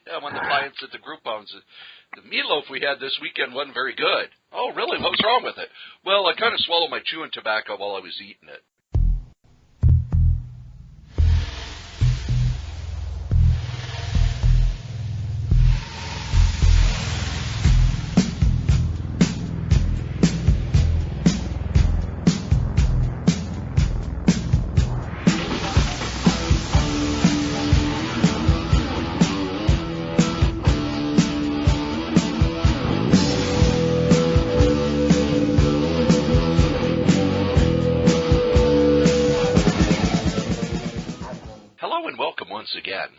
Yeah, one of the clients at the group owns it. The meatloaf we had this weekend wasn't very good. Oh, really? What was wrong with it? Well, I kind of swallowed my chewing tobacco while I was eating it. Once again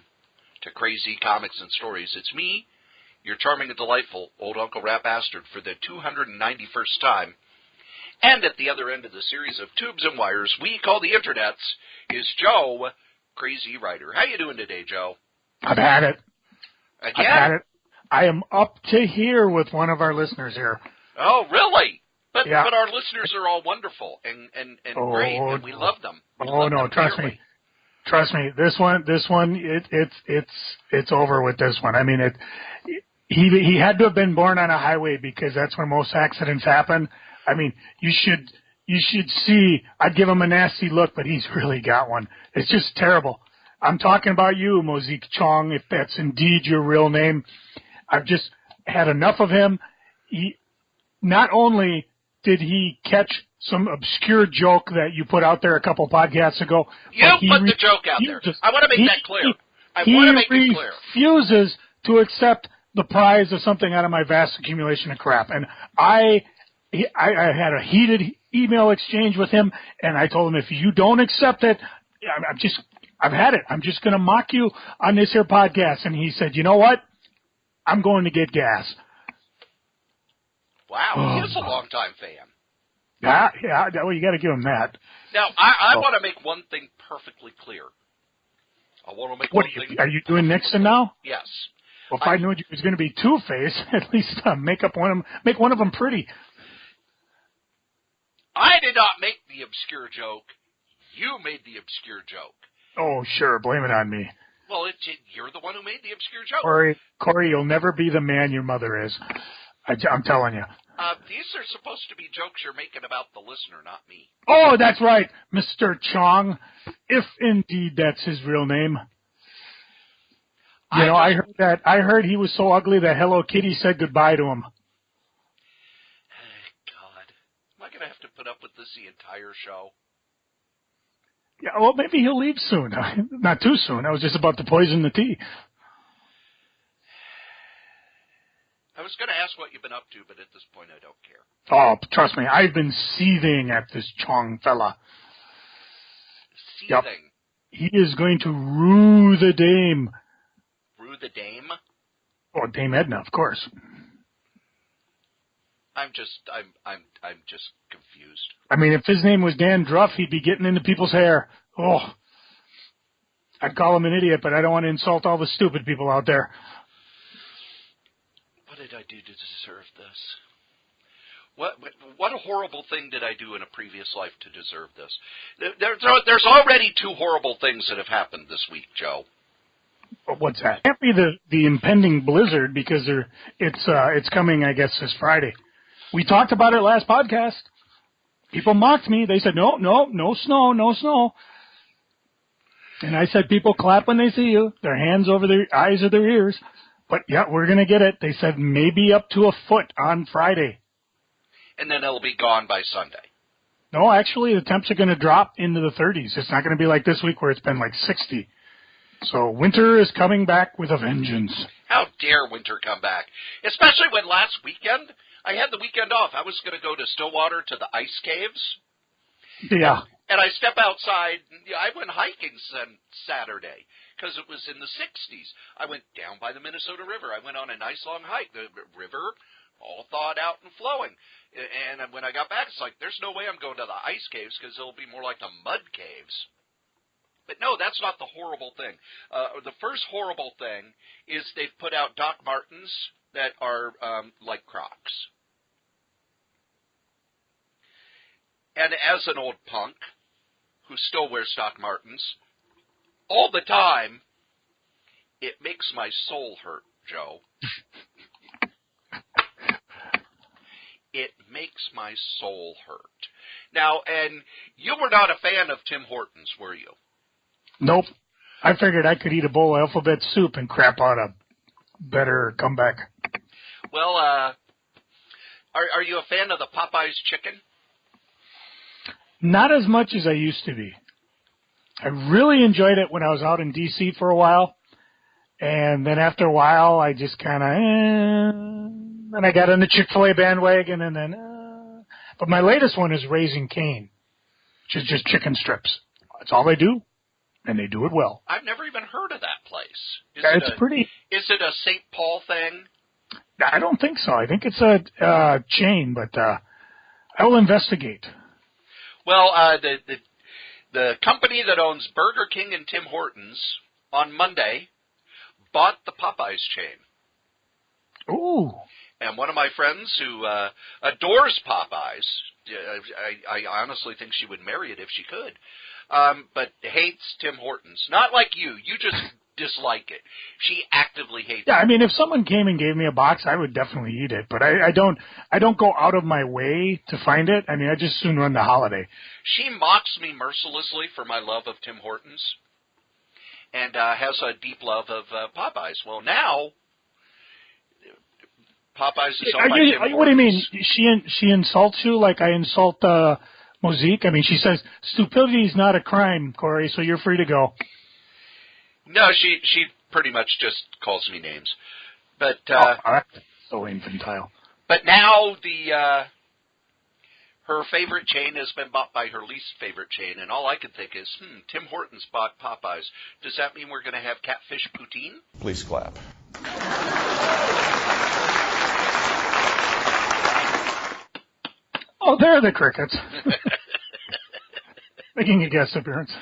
to Crazy Comics and Stories. It's me, your charming and delightful old Uncle Rap Bastard for the 291st time. And at the other end of the series of tubes and wires we call the internets is Joe, Crazy Writer. How you doing today, Joe? I've had it. Again? I've had it. I am up to here with one of our listeners here. Oh, really? But yeah. But our listeners are all wonderful and great, and we love them. Trust me. Trust me, this one, it's over with this one. I mean, he had to have been born on a highway because that's where most accidents happen. I mean, you should see. I'd give him a nasty look, but he's really got one. It's just terrible. I'm talking about you, Mozik Chong, if that's indeed your real name. I've just had enough of him. Not only did he catch some obscure joke that you put out there a couple podcasts ago. You put the joke out there. I want to make that clear. He refuses to accept the prize of something out of my vast accumulation of crap. And I had a heated email exchange with him, and I told him, if you don't accept it, I've had it. I'm just going to mock you on this here podcast. And he said, you know what? I'm going to get gas. Wow, he is a longtime fan. Yeah, well, you got to give him that. Now, I want to make one thing perfectly clear. I want to make one thing. Are you doing Nixon now? Yes. Well, if I knew it was going to be Two-Face, at least make one of them pretty. I did not make the obscure joke. You made the obscure joke. Oh, sure. Blame it on me. Well, you're the one who made the obscure joke. Cory, you'll never be the man your mother is. I'm telling you. These are supposed to be jokes you're making about the listener, not me. Oh, that's right, Mr. Chong, if indeed that's his real name. I heard he was so ugly that Hello Kitty said goodbye to him. God, am I going to have to put up with this the entire show? Yeah, well, maybe he'll leave soon. Not too soon. I was just about to poison the tea. I was going to ask what you've been up to, but at this point I don't care. Oh, trust me, I've been seething at this Chong fella. Seething? Yep. He is going to rue the dame. Rue the dame? Oh, Dame Edna, of course. I'm just confused. I mean, if his name was Dan Druff, he'd be getting into people's hair. Oh, I'd call him an idiot, but I don't want to insult all the stupid people out there. What did I do to deserve this? What a horrible thing did I do in a previous life to deserve this? There's already two horrible things that have happened this week, Joe. What's that? It can't be the impending blizzard because it's coming, I guess, this Friday. We talked about it last podcast. People mocked me. They said, no snow, no snow. And I said, people clap when they see you. Their hands over their eyes or their ears. But, yeah, we're going to get it. They said maybe up to a foot on Friday. And then it'll be gone by Sunday. No, actually, the temps are going to drop into the 30s. It's not going to be like this week where it's been like 60. So winter is coming back with a vengeance. How dare winter come back? Especially when last weekend, I had the weekend off. I was going to go to Stillwater to the ice caves. Yeah. And I step outside. I went hiking Saturday because it was in the 60s. I went down by the Minnesota River. I went on a nice long hike. The river, all thawed out and flowing. And when I got back, it's like, there's no way I'm going to the ice caves because it'll be more like the mud caves. But no, that's not the horrible thing. The first horrible thing is they've put out Doc Martens that are like Crocs. And as an old punk who still wears Doc Martens all the time, It makes my soul hurt, Joe. It makes my soul hurt. Now, and you were not a fan of Tim Hortons, were you? Nope. I figured I could eat a bowl of alphabet soup and crap out a better comeback. Well, are you a fan of the Popeye's chicken? Not as much as I used to be. I really enjoyed it when I was out in D.C. for a while. And then after a while, I just kind of, then I got on the Chick-fil-A bandwagon, and then, but my latest one is Raising Cane, which is just chicken strips. That's all they do, and they do it well. I've never even heard of that place. Is it a St. Paul thing? I don't think so. I think it's a chain, but I will investigate. Well, the company that owns Burger King and Tim Hortons on Monday bought the Popeyes chain. Ooh. And one of my friends who adores Popeyes, I honestly think she would marry it if she could, but hates Tim Hortons. Not like you. You just dislike it. She actively hates it. Yeah, I mean, if someone came and gave me a box, I would definitely eat it. But I don't go out of my way to find it. I mean, I just soon run the holiday. She mocks me mercilessly for my love of Tim Hortons and has a deep love of Popeyes. Well, now Popeyes is owned by Tim Hortons. What do you mean? She insults you like I insult Mosaic? I mean, she says, stupidity is not a crime, Cory, so you're free to go. No, she pretty much just calls me names. But so infantile. But now her favorite chain has been bought by her least favorite chain, and all I can think is, Tim Hortons bought Popeyes. Does that mean we're going to have catfish poutine? Please clap. Oh, there are the crickets. Making a guest appearance.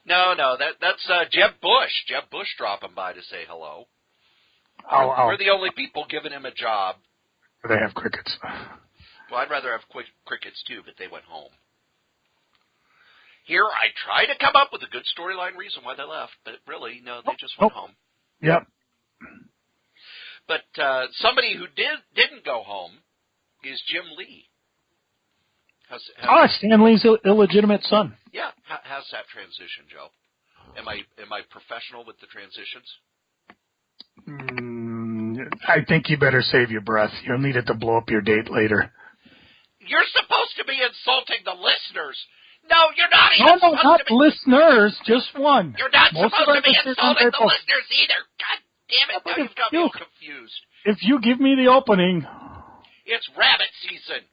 No, that's Jeb Bush. Jeb Bush dropping by to say hello. We're the only people giving him a job. They have crickets. Well, I'd rather have crickets too, but they went home. Here, I try to come up with a good storyline reason why they left, but really, no, they just went home. Yep. But somebody who didn't go home is Jim Lee. Stan Lee's illegitimate son. Yeah, how's that transition, Joe? Am I professional with the transitions? I think you better save your breath. You'll need it to blow up your date later. You're supposed to be insulting the listeners. No, you're not even supposed not to be. Listeners, just one. You're not supposed to be insulting the listeners either. God damn it, now you've got me all confused. If you give me the opening. It's rabbit season.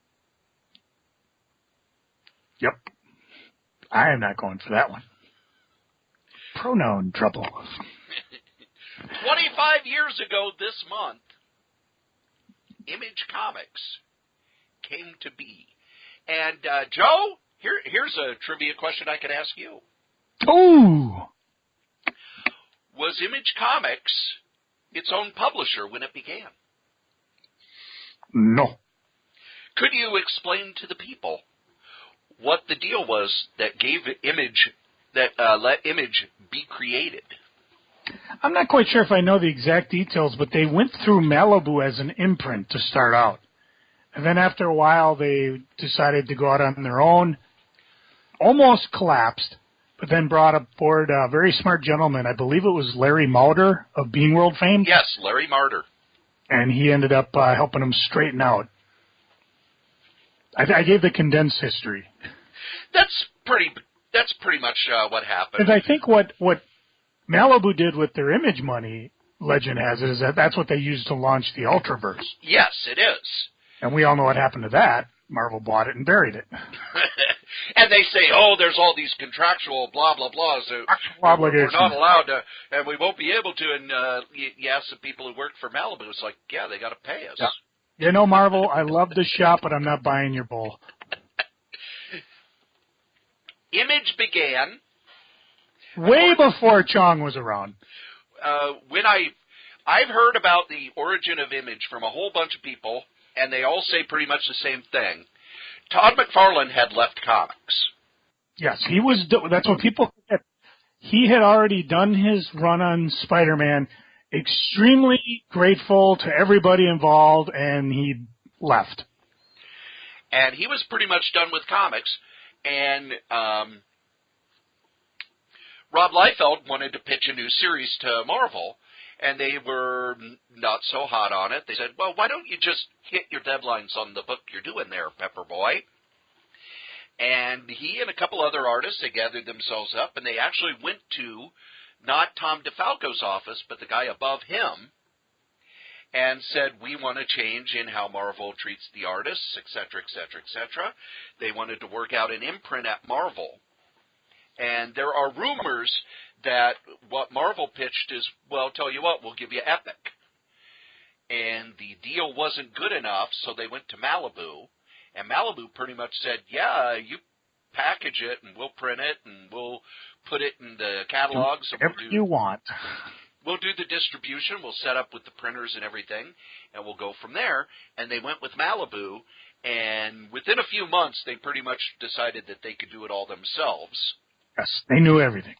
Yep. I am not going for that one. Pronoun trouble. 25 years ago this month, Image Comics came to be. And, Joe, here's a trivia question I could ask you. Ooh! Was Image Comics its own publisher when it began? No. Could you explain to the people what the deal was that gave Image, that let Image be created? I'm not quite sure if I know the exact details, but they went through Malibu as an imprint to start out. And then after a while, they decided to go out on their own, almost collapsed, but then brought aboard a very smart gentleman. I believe it was Larry Mauder of Being World fame. Yes, Larry Marder. And he ended up helping them straighten out. I gave the condensed history. That's pretty much what happened. Because I think what Malibu did with their Image money, legend has it, is that's what they used to launch the Ultraverse. Yes, it is. And we all know what happened to that. Marvel bought it and buried it. And they say, there's all these contractual blah, blah, blah. So we're not allowed to, and we won't be able to. And you ask the people who worked for Malibu, it's like, yeah, they got to pay us. Yeah. You know, Marvel, I love the shop, but I'm not buying your bull. Image began way before Chong was around. When I've heard about the origin of Image from a whole bunch of people, and they all say pretty much the same thing. Todd McFarlane had left comics. Yes, he was. That's what people forget. he had already done his run on Spider-Man, extremely grateful to everybody involved, and he left. And he was pretty much done with comics, and Rob Liefeld wanted to pitch a new series to Marvel, and they were not so hot on it. They said, well, why don't you just hit your deadlines on the book you're doing there, Pepper Boy? And he and a couple other artists, they gathered themselves up, and they actually went to not Tom DeFalco's office, but the guy above him, and said, we want to change in how Marvel treats the artists, et cetera, et cetera, et cetera. They wanted to work out an imprint at Marvel. And there are rumors that what Marvel pitched is, well, tell you what, we'll give you Epic. And the deal wasn't good enough, so they went to Malibu. And Malibu pretty much said, yeah, you package it, and we'll print it, and we'll put it in the catalogs. Do whatever you want. We'll do the distribution. We'll set up with the printers and everything, and we'll go from there. And they went with Malibu, and within a few months, they pretty much decided that they could do it all themselves. Yes, they knew everything.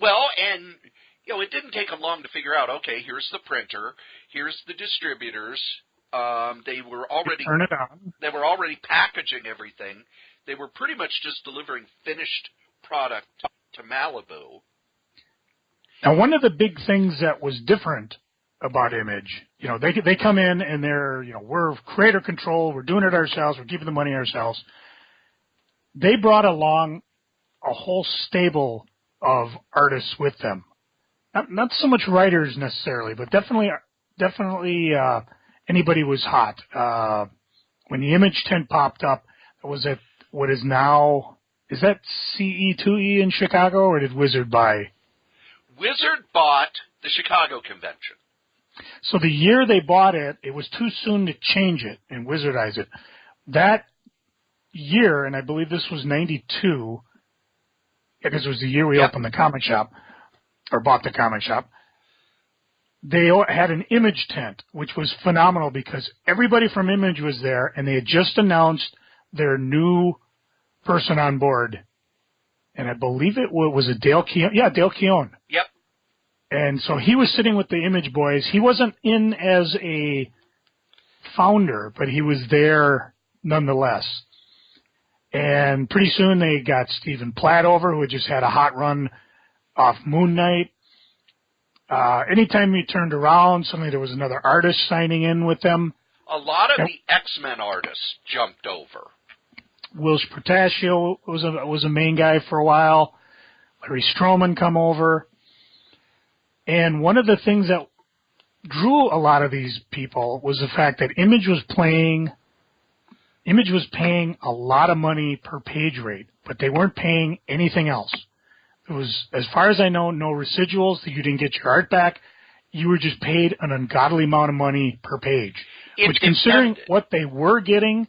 Well, and it didn't take them long to figure out, okay, here's the printer, here's the distributors. They were already turn it on. They were already packaging everything. They were pretty much just delivering finished product to Malibu. Now, one of the big things that was different about Image, they come in and they're, we're creator control, we're doing it ourselves, we're giving the money ourselves. They brought along a whole stable of artists with them. Not so much writers necessarily, but definitely anybody was hot. When the Image tent popped up, it was at what is now, is that CE2E in Chicago, or did Wizard buy? Wizard bought the Chicago convention. So the year they bought it, it was too soon to change it and wizardize it. That year, and I believe this was 92, because it was the year we opened the comic shop, or bought the comic shop, they had an Image tent, which was phenomenal because everybody from Image was there, and they had just announced their new person on board. And I believe it was a Dale Keown. Yeah, Dale Keown. Yep. And so he was sitting with the Image boys. He wasn't in as a founder, but he was there nonetheless. And pretty soon they got Stephen Platt over, who had just had a hot run off Moon Knight. Anytime he turned around, suddenly there was another artist signing in with them. A lot of the X-Men artists jumped over. Wills Portacio was a main guy for a while. Larry Stroman come over. And one of the things that drew a lot of these people was the fact that Image was paying a lot of money per page rate, but they weren't paying anything else. It was, as far as I know, no residuals, that you didn't get your art back. You were just paid an ungodly amount of money per page. Which, considering what they were getting,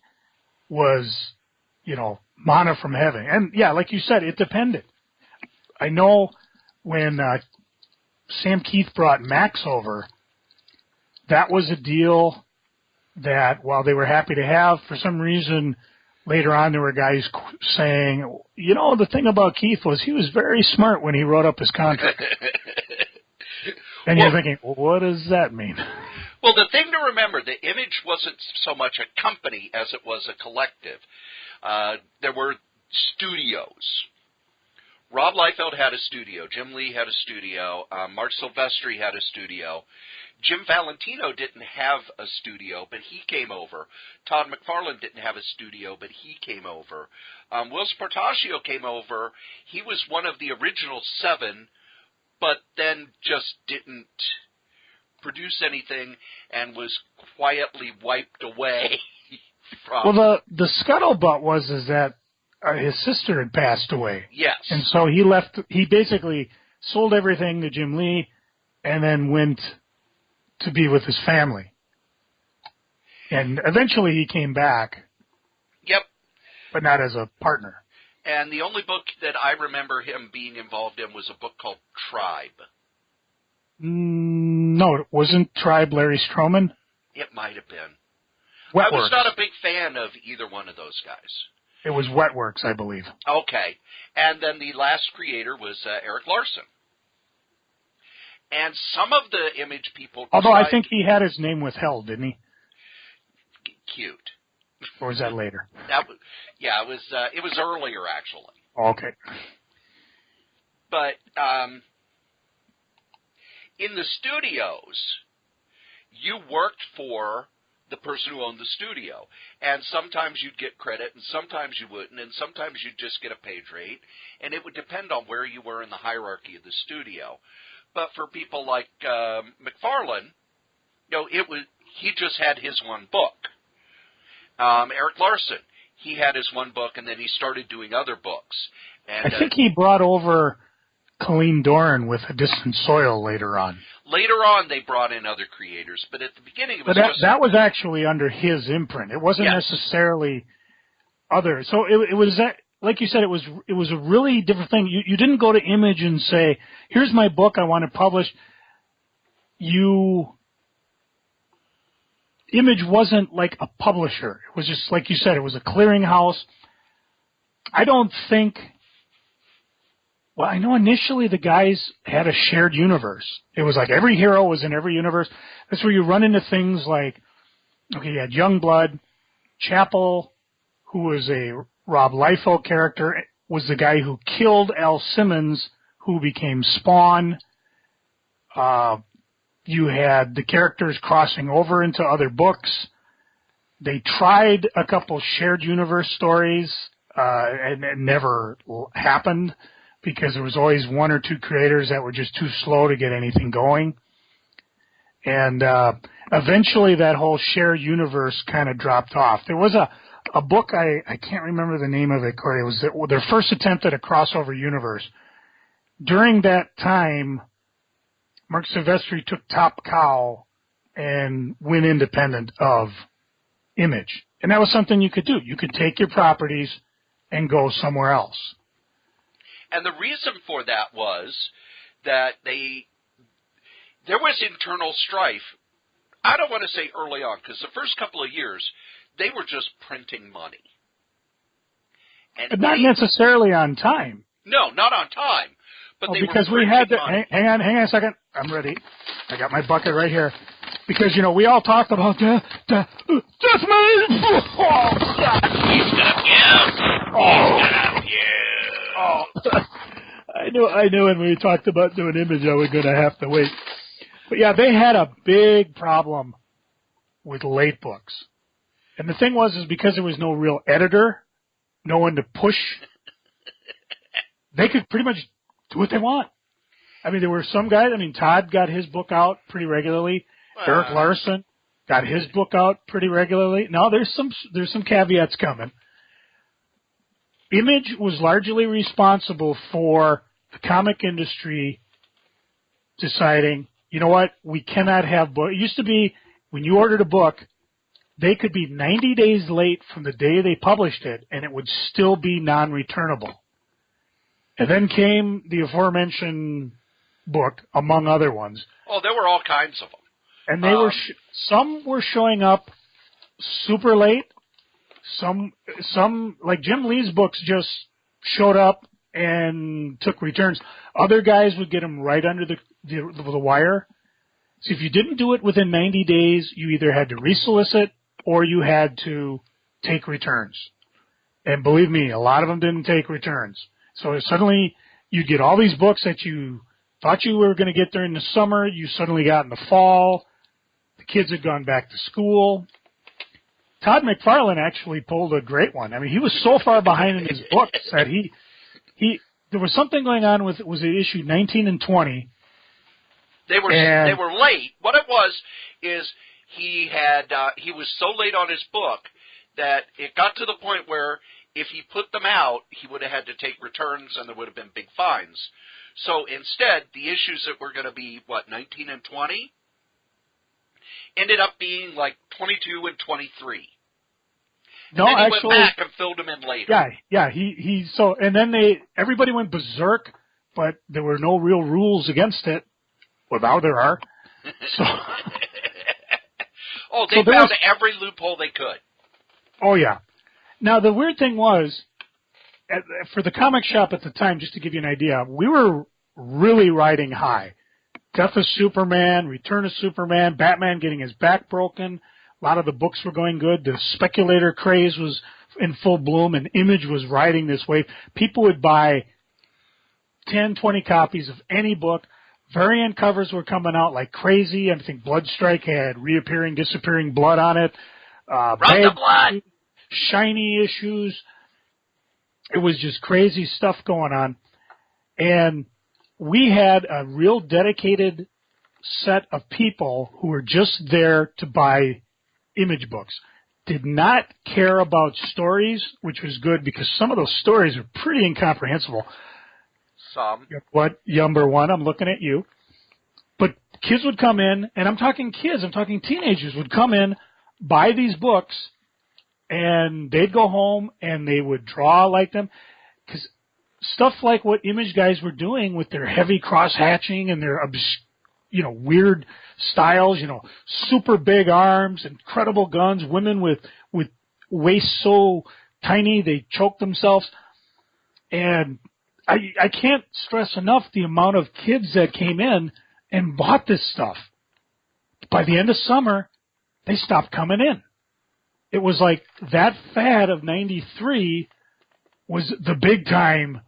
was, manna from heaven. And, yeah, like you said, it depended. I know when Sam Keith brought Max over, that was a deal that, while they were happy to have, for some reason, later on there were guys saying, the thing about Keith was he was very smart when he wrote up his contract. And you're thinking, well, what does that mean? Well, the thing to remember, the Image wasn't so much a company as it was a collective. There were studios. Rob Liefeld had a studio. Jim Lee had a studio. Mark Silvestri had a studio. Jim Valentino didn't have a studio, but he came over. Todd McFarlane didn't have a studio, but he came over. Wills Portacio came over. He was one of the original 7, but then just didn't produce anything and was quietly wiped away from... Well, the scuttlebutt was that his sister had passed away. Yes. And so he basically sold everything to Jim Lee and then went to be with his family. And eventually he came back. Yep. But not as a partner. And the only book that I remember him being involved in was a book called Tribe. No, it wasn't Tribe Larry Stroman? It might have been. Wetworks. I was not a big fan of either one of those guys. It was Wetworks, I believe. Okay. And then the last creator was Eric Larson. And some of the Image people... Although I think he had his name withheld, didn't he? Cute. Or was that later? It was earlier, actually. Okay. But in the studios, you worked for the person who owned the studio. And sometimes you'd get credit, and sometimes you wouldn't, and sometimes you'd just get a page rate. And it would depend on where you were in the hierarchy of the studio. But for people like McFarlane, he just had his one book. Eric Larson, he had his one book, and then he started doing other books. And I think he brought over Colleen Doran with A Distant Soil later on. Later on, they brought in other creators, but at the beginning, it was that was actually under his imprint. It wasn't necessarily other. So it was that, like you said, it was a really different thing. You didn't go to Image and say, "Here's my book, I want to publish." Image wasn't like a publisher. It was just, like you said, it was a clearinghouse. I don't think... Well, I know initially the guys had a shared universe. It was like every hero was in every universe. That's where you run into things like, you had Youngblood, Chapel, who was a Rob Liefeld character, was the guy who killed Al Simmons, who became Spawn. You had the characters crossing over into other books. They tried a couple shared universe stories, and it never happened because there was always one or two creators that were just too slow to get anything going. And eventually that whole shared universe kind of dropped off. There was a book, I can't remember the name of it, Cory. It was their first attempt at a crossover universe. During that time, Mark Silvestri took Top Cow and went independent of Image. And that was something you could do. You could take your properties and go somewhere else. And the reason for that was that there was internal strife. I don't want to say early on, because the first couple of years, they were just printing money. But not necessarily on time. No, not on time. But because we had to, hang on a second. I'm ready. I got my bucket right here. Because, we all talked about death money. Oh, God. He's gonna give. Oh. I knew when we talked about doing Image, I was going to have to wait. But yeah, they had a big problem with late books. And the thing was, because there was no real editor, no one to push, they could pretty much do what they want. I mean, there were some guys. I mean, Todd got his book out pretty regularly. Eric Larson got his book out pretty regularly. Now, there's some caveats coming. Image was largely responsible for the comic industry deciding, you know what, we cannot have books. It used to be when you ordered a book, they could be 90 days late from the day they published it, and it would still be non-returnable. And then came the aforementioned book, among other ones. Oh, there were all kinds of them. And they were some were showing up super late. Some like Jim Lee's books just showed up and took returns. Other guys would get them right under the wire. So if you didn't do it within 90 days, you either had to resolicit or you had to take returns. And believe me, a lot of them didn't take returns. So suddenly you'd get all these books that you thought you were going to get during the summer. You suddenly got in the fall. The kids had gone back to school. Todd McFarlane actually pulled a great one. I mean, he was so far behind in his books that there was something going on with, was it issue 19 and 20? They were late. What it was is he was so late on his book that it got to the point where if he put them out, he would have had to take returns and there would have been big fines. So instead, the issues that were going to be, 19 and 20, ended up being like 22 and 23. No, and then he actually, went back and filled them in later. Yeah. And then everybody went berserk, but there were no real rules against it. Well, now there are. So, they found every loophole they could. Oh, yeah. Now, the weird thing was, for the comic shop at the time, just to give you an idea, we were really riding high. Death of Superman, Return of Superman, Batman getting his back broken. A lot of the books were going good. The speculator craze was in full bloom, and Image was riding this wave. People would buy 10, 20 copies of any book. Variant covers were coming out like crazy. I think Bloodstrike had reappearing, disappearing blood on it. Run the blood! Shiny issues. It was just crazy stuff going on. And we had a real dedicated set of people who were just there to buy Image books. Did not care about stories, which was good because some of those stories are pretty incomprehensible. Some. What, number one, I'm looking at you. But kids would come in, and I'm talking kids, I'm talking teenagers would come in, buy these books, and they'd go home and they would draw like them. Because stuff like what Image guys were doing with their heavy cross-hatching and their weird styles, super big arms, incredible guns, women with waists so tiny they choke themselves. And I can't stress enough the amount of kids that came in and bought this stuff. By the end of summer, they stopped coming in. It was like that fad of 93 was the big time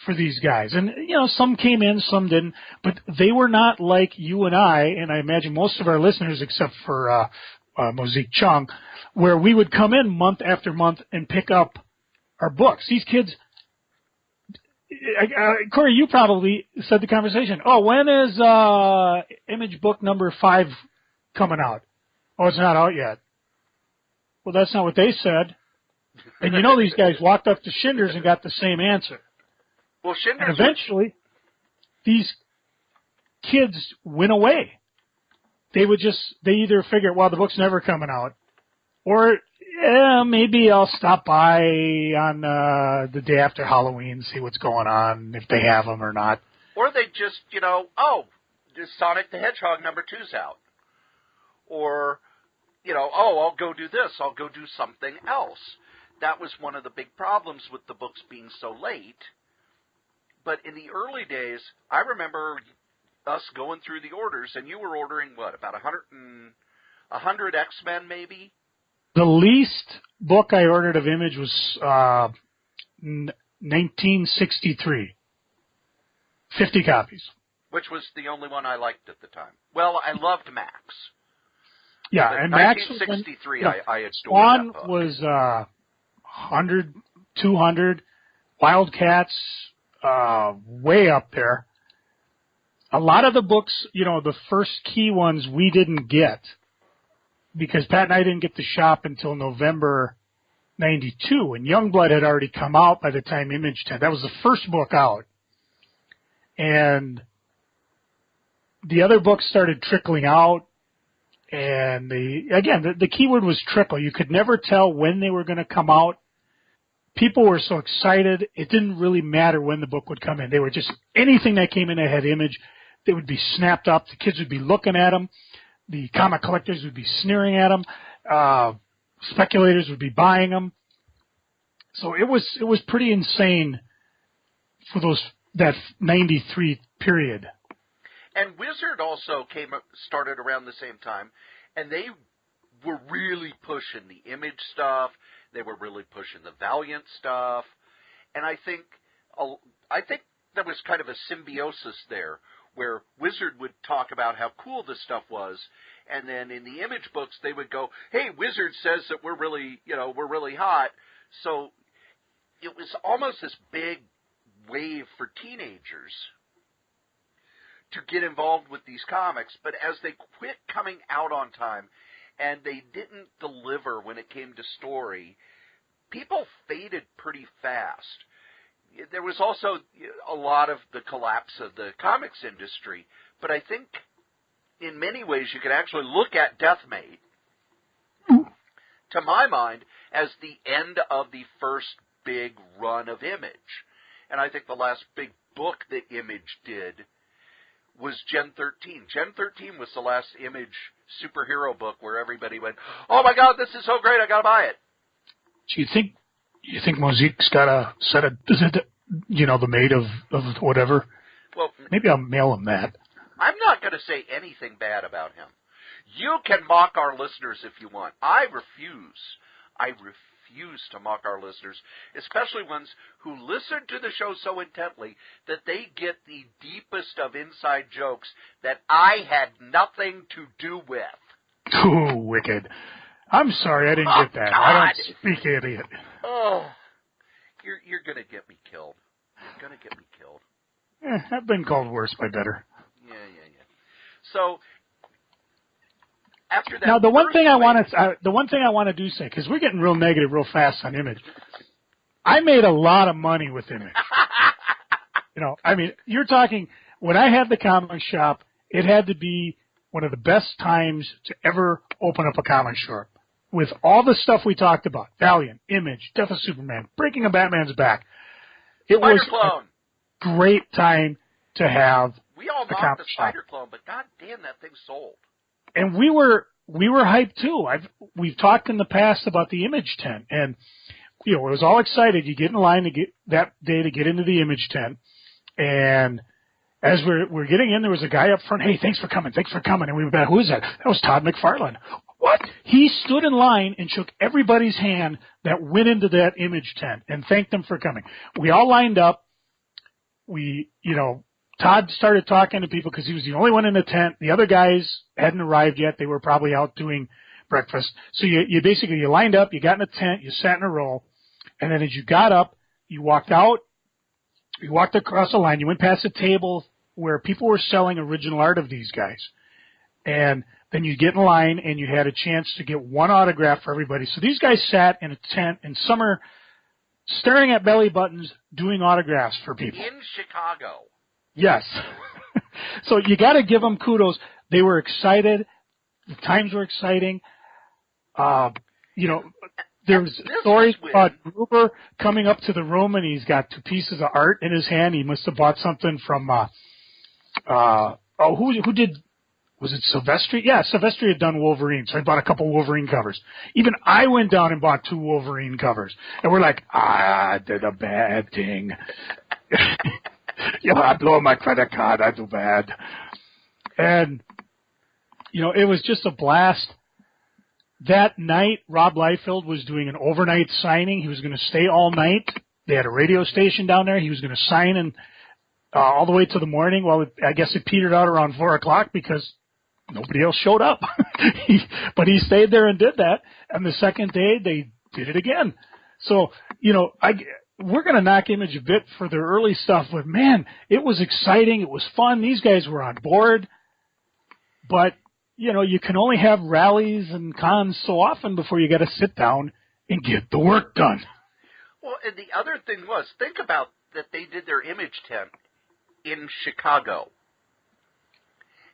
for these guys. And, some came in, some didn't, but they were not like you and I imagine most of our listeners, except for Mosaic Chung, where we would come in month after month and pick up our books. These kids, Cory, you probably said the conversation, when is Image book number 5 coming out? Oh, it's not out yet. Well, that's not what they said. And these guys walked up to Schindler's and got the same answer. Well, Schindler's... And eventually, these kids went away. They either figure, well, the book's never coming out, or maybe I'll stop by on the day after Halloween, see what's going on, if they have them or not. Or they just, Sonic the Hedgehog number 2's out. Or, I'll go do this, I'll go do something else. That was one of the big problems with the books being so late. But in the early days, I remember us going through the orders, and you were ordering, about 100 X-Men maybe? The least book I ordered of Image was 1963. 50 copies. Which was the only one I liked at the time. Well, I loved Max. Yeah, but and 1963, Max I adored Spawn that book. Was 100, 200. Wildcats, way up there. A lot of the books, the first key ones we didn't get because Pat and I didn't get to shop until November 92, and Youngblood had already come out by the time Image 10. That was the first book out. And the other books started trickling out, and the keyword was trickle. You could never tell when they were going to come out. People were so excited, it didn't really matter when the book would come in. They were just, anything that came in that had Image, they would be snapped up. The kids would be looking at them. The comic collectors would be sneering at them. Speculators would be buying them. So it was pretty insane for that 93 period. And Wizard also started around the same time, and they were really pushing the Image stuff. They were really pushing the Valiant stuff, and I think there was kind of a symbiosis there, where Wizard would talk about how cool this stuff was, and then in the Image books they would go, "Hey, Wizard says that we're really hot." So it was almost this big wave for teenagers to get involved with these comics, but as they quit coming out on time and they didn't deliver when it came to story, people faded pretty fast. There was also a lot of the collapse of the comics industry, but I think in many ways you could actually look at Deathmate, to my mind, as the end of the first big run of Image. And I think the last big book that Image did was Gen 13. Gen 13 was the last Image superhero book where everybody went, "Oh my God, this is so great, I gotta buy it." Do you think You think Mosaique's got a set of, the maid of whatever? Well, maybe I'll mail him that. I'm not going to say anything bad about him. You can mock our listeners if you want. I refuse. I refuse to mock our listeners, especially ones who listen to the show so intently that they get the deepest of inside jokes that I had nothing to do with. Ooh, wicked. I'm sorry, I didn't get that. God. I don't speak idiot. Oh, you're going to get me killed. You're going to get me killed. I've been called worse by better. Yeah. So, after that, now the one thing I want to do say, because we're getting real negative real fast on Image. I made a lot of money with Image. You're talking when I had the comic shop, it had to be one of the best times to ever open up a comic shop. With all the stuff we talked about, Valiant, Image, Death of Superman, Breaking of Batman's Back, it was a great time to have. We all mocked the Spider Clone, but god damn, that thing sold. And we were hyped too. We've talked in the past about the Image tent, and it was all excited. You get in line to get that day to get into the Image tent, and as we're getting in, there was a guy up front. Hey, thanks for coming. And we were back. Who is that? That was Todd McFarlane. What? He stood in line and shook everybody's hand that went into that Image tent and thanked them for coming. We all lined up. Todd started talking to people because he was the only one in the tent. The other guys hadn't arrived yet. They were probably out doing breakfast. So you lined up, you got in a tent, you sat in a row, and then as you got up, you walked out, you walked across the line, you went past a table where people were selling original art of these guys. And then you get in line and you had a chance to get one autograph for everybody. So these guys sat in a tent in summer staring at belly buttons doing autographs for people. In Chicago. Yes. So you got to give them kudos. They were excited. The times were exciting. There's stories about Gruber coming up to the room and he's got two pieces of art in his hand. He must have bought something from, who did, was it Silvestri? Yeah, Silvestri had done Wolverine, so I bought a couple Wolverine covers. Even I went down and bought 2 Wolverine covers. And we're like, I did a bad thing. I blow my credit card, I do bad. And, it was just a blast. That night, Rob Liefeld was doing an overnight signing. He was going to stay all night. They had a radio station down there. He was going to sign in all the way to the morning. Well, I guess it petered out around 4 o'clock because nobody else showed up. But he stayed there and did that. And the second day, they did it again. So, we're going to knock Image a bit for their early stuff. But, man, it was exciting. It was fun. These guys were on board. But, you can only have rallies and cons so often before you got to sit down and get the work done. Well, and the other thing was, think about that they did their Image tent in Chicago.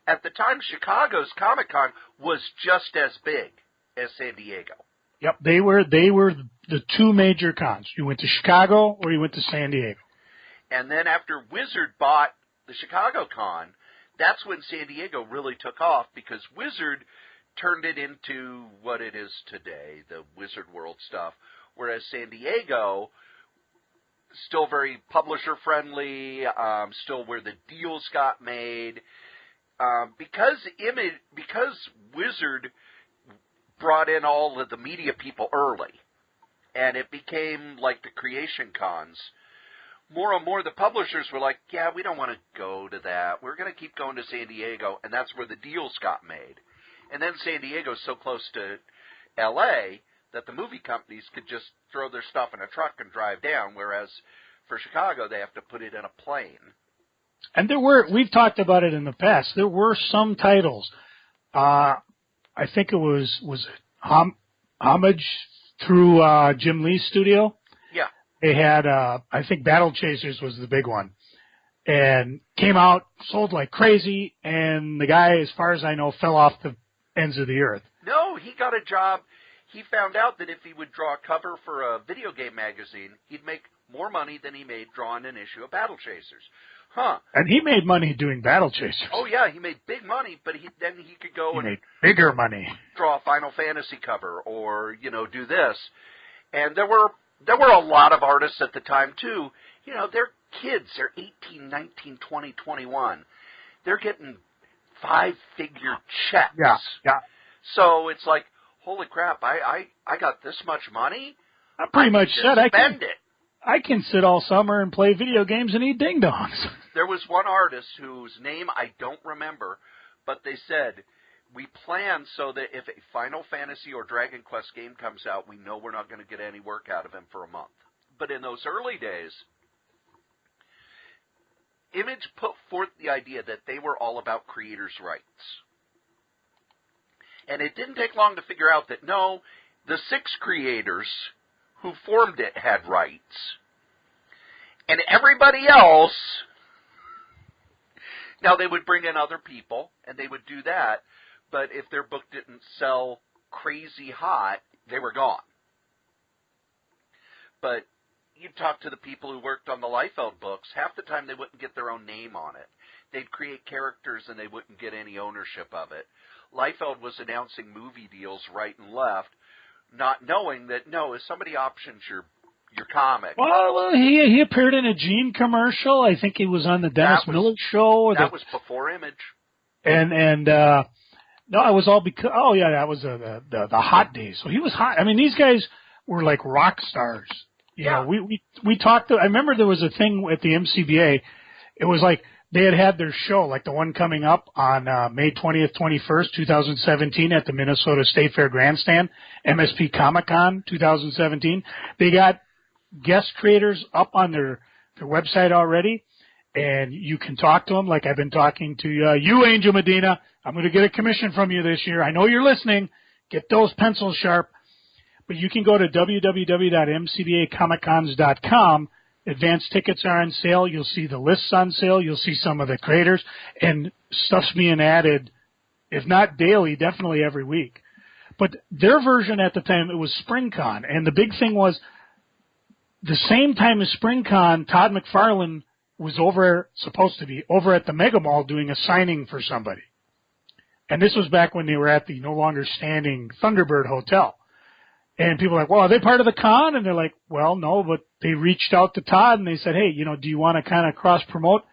At the time, Chicago's Comic-Con was just as big as San Diego. Yep, they were the 2 major cons. You went to Chicago or you went to San Diego. And then after Wizard bought the Chicago Con, that's when San Diego really took off because Wizard turned it into what it is today, the Wizard World stuff, whereas San Diego, still very publisher-friendly, still where the deals got made. Because Wizard brought in all of the media people early, and it became like the creation cons, more and more the publishers were like, yeah, we don't want to go to that. We're going to keep going to San Diego, and that's where the deals got made. And then San Diego's so close to L.A. that the movie companies could just throw their stuff in a truck and drive down, whereas for Chicago they have to put it in a plane. And we've talked about it in the past, there were some titles. I think it was Homage through Jim Lee's studio. Yeah. They had, I think Battle Chasers was the big one. And came out, sold like crazy, and the guy, as far as I know, fell off the ends of the earth. No, he got a job. He found out that if he would draw a cover for a video game magazine, he'd make more money than he made drawing an issue of Battle Chasers. Huh. And he made money doing Battle Chasers. Oh, yeah, he made big money, but then he could go and made bigger money. Draw a Final Fantasy cover or, do this. And there were there were a lot of artists at the time, too. You know, they're kids. They're 18, 19, 20, 21. They're getting 5-figure checks. Yeah. So it's like, holy crap, I got this much money? I pretty much said I can sit all summer and play video games and eat ding-dongs. There was one artist whose name I don't remember, but they said, we plan so that if a Final Fantasy or Dragon Quest game comes out, we know we're not going to get any work out of him for a month. But in those early days, Image put forth the idea that they were all about creators' rights. And it didn't take long to figure out that, no, the 6 creators who formed it had rights. And everybody else, now they would bring in other people, and they would do that, but if their book didn't sell crazy hot, they were gone. But you'd talk to the people who worked on the Liefeld books, half the time they wouldn't get their own name on it. They'd create characters and they wouldn't get any ownership of it. Liefeld was announcing movie deals right and left, not knowing that, no, if somebody options your comic. Well, he appeared in a Gene commercial. I think he was on the Dennis Miller show. That was before Image. And no, it was all because, that was the hot days. So he was hot. I mean, these guys were like rock stars. You know, we talked, I remember there was a thing at the MCBA. It was like they had their show, like the one coming up on May 20th, 21st, 2017 at the Minnesota State Fair Grandstand, MSP Comic-Con 2017. They got guest creators up on their website already, and you can talk to them like I've been talking to you, Angel Medina. I'm going to get a commission from you this year. I know you're listening. Get those pencils sharp. But you can go to www.mcbacomiccons.com. Advanced tickets are on sale. You'll see the lists on sale. You'll see some of the creators. And stuff's being added, if not daily, definitely every week. But their version at the time, it was SpringCon. And the big thing was, the same time as SpringCon, Todd McFarlane was supposed to be over at the Mega Mall doing a signing for somebody. And this was back when they were at the no longer standing Thunderbird Hotel. And people are like, well, are they part of the con? And they're like, well, no, but they reached out to Todd and they said, hey, do you want to kind of cross-promote?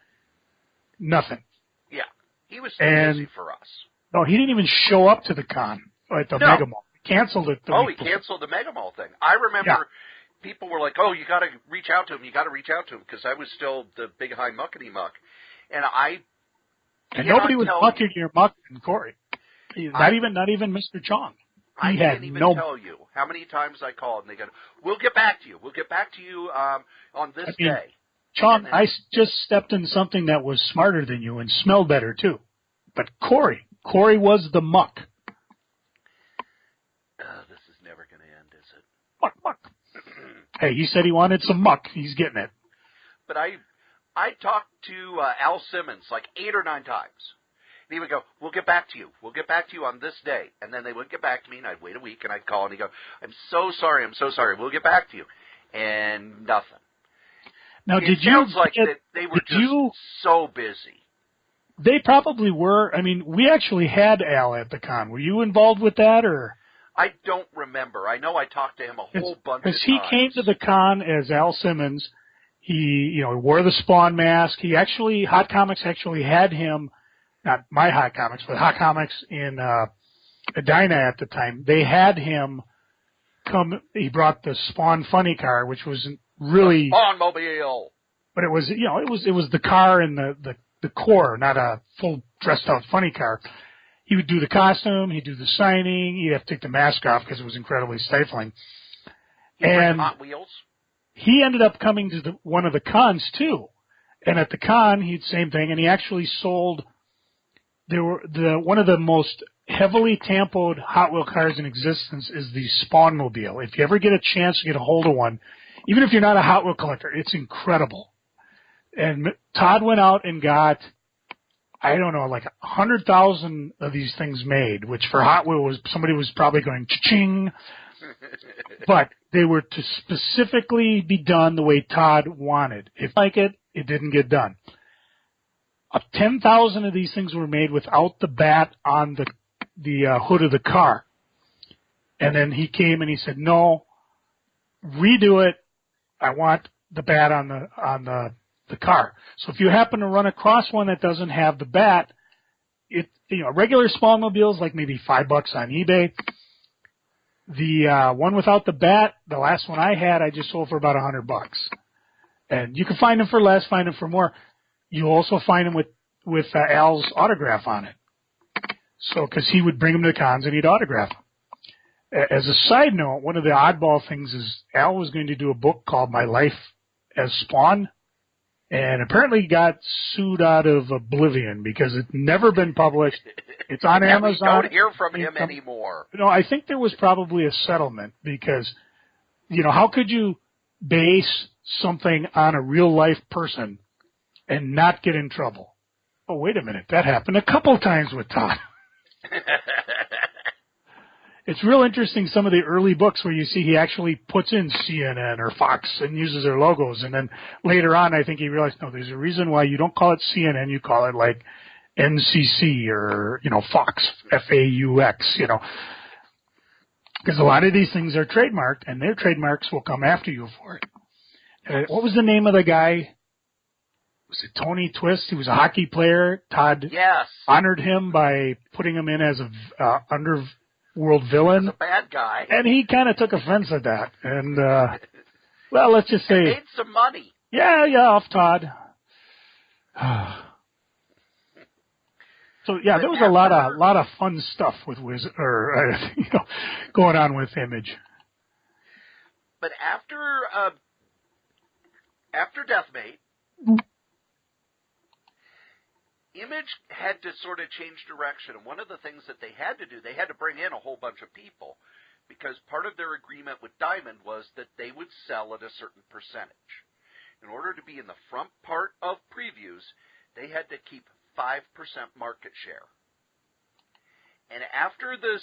Nothing. Yeah, he was too busy for us. No, he didn't even show up to the con at the Mega Mall. He canceled it. He canceled the Mega Mall thing. I remember people were like, oh, you got to reach out to him. You got to reach out to him, because I was still the big high muckety-muck. And nobody was mucking your muck and Cory. Not even Mr. Chong. I can't even tell you how many times I called and they go, we'll get back to you. We'll get back to you on this day. Chong, I just stepped in something that was smarter than you and smelled better too. But Cory was the muck. This is never going to end, is it? Muck. Hey, he said he wanted some muck. He's getting it. But I talked to Al Simmons like 8 or 9 times. And he would go, we'll get back to you. We'll get back to you on this day. And then they wouldn't get back to me, and I'd wait a week, and I'd call, and he'd go, I'm so sorry. We'll get back to you. And nothing. Now, it sounds like that they were so busy. They probably were. I mean, we actually had Al at the con. Were you involved with that, or? I don't remember. I know I talked to him a whole bunch of times. Because he came to the con as Al Simmons. He wore the Spawn mask. Hot Comics actually had him. Not my Hot Comics, but Hot Comics in Edina at the time. They had him come. He brought the Spawn funny car, which was really Spawnmobile. But it was it was the car and the core, not a full dressed out funny car. He would do the costume. He'd do the signing. He'd have to take the mask off because it was incredibly stifling. And Hot Wheels. He ended up coming to one of the cons too, and at the con same thing, and he actually sold. One of the most heavily tampoed Hot Wheel cars in existence is the Spawnmobile. If you ever get a chance to get a hold of one, even if you're not a Hot Wheel collector, it's incredible. And Todd went out and got, I don't know, like 100,000 of these things made, which for Hot Wheel somebody was probably going cha-ching. But they were to specifically be done the way Todd wanted. If it didn't get done. 10,000 of these things were made without the bat on the hood of the car. And then he came and he said, no, redo it. I want the bat on the car. So if you happen to run across one that doesn't have the bat, regular small mobiles, like maybe $5 on eBay. The one without the bat, the last one I had, I just sold for about $100. And you can find them for less, find them for more. You'll also find them with Al's autograph on it. So, because he would bring them to the cons and he'd autograph them. As a side note, one of the oddball things is Al was going to do a book called My Life as Spawn, and apparently got sued out of oblivion because it's never been published. It's on Amazon. We don't hear from him anymore. No, I think there was probably a settlement because, how could you base something on a real life person and not get in trouble? Oh, wait a minute. That happened a couple times with Todd. It's real interesting, some of the early books where you see he actually puts in CNN or Fox and uses their logos. And then later on, I think he realized, no, there's a reason why you don't call it CNN. You call it like NCC or, Fox, FAUX, Because a lot of these things are trademarked, and their trademarks will come after you for it. What was the name of the guy? Was it Tony Twist? He was a hockey player. Todd honored him by putting him in as a underworld villain. As a bad guy. And he kind of took offense at that. And, let's just say... And made some money. Yeah, off Todd. So, yeah, there was a lot of fun stuff with going on with Image. But after Deathmate... Image had to sort of change direction, and one of the things that they had to do, they had to bring in a whole bunch of people, because part of their agreement with Diamond was that they would sell at a certain percentage. In order to be in the front part of previews, they had to keep 5% market share. And after the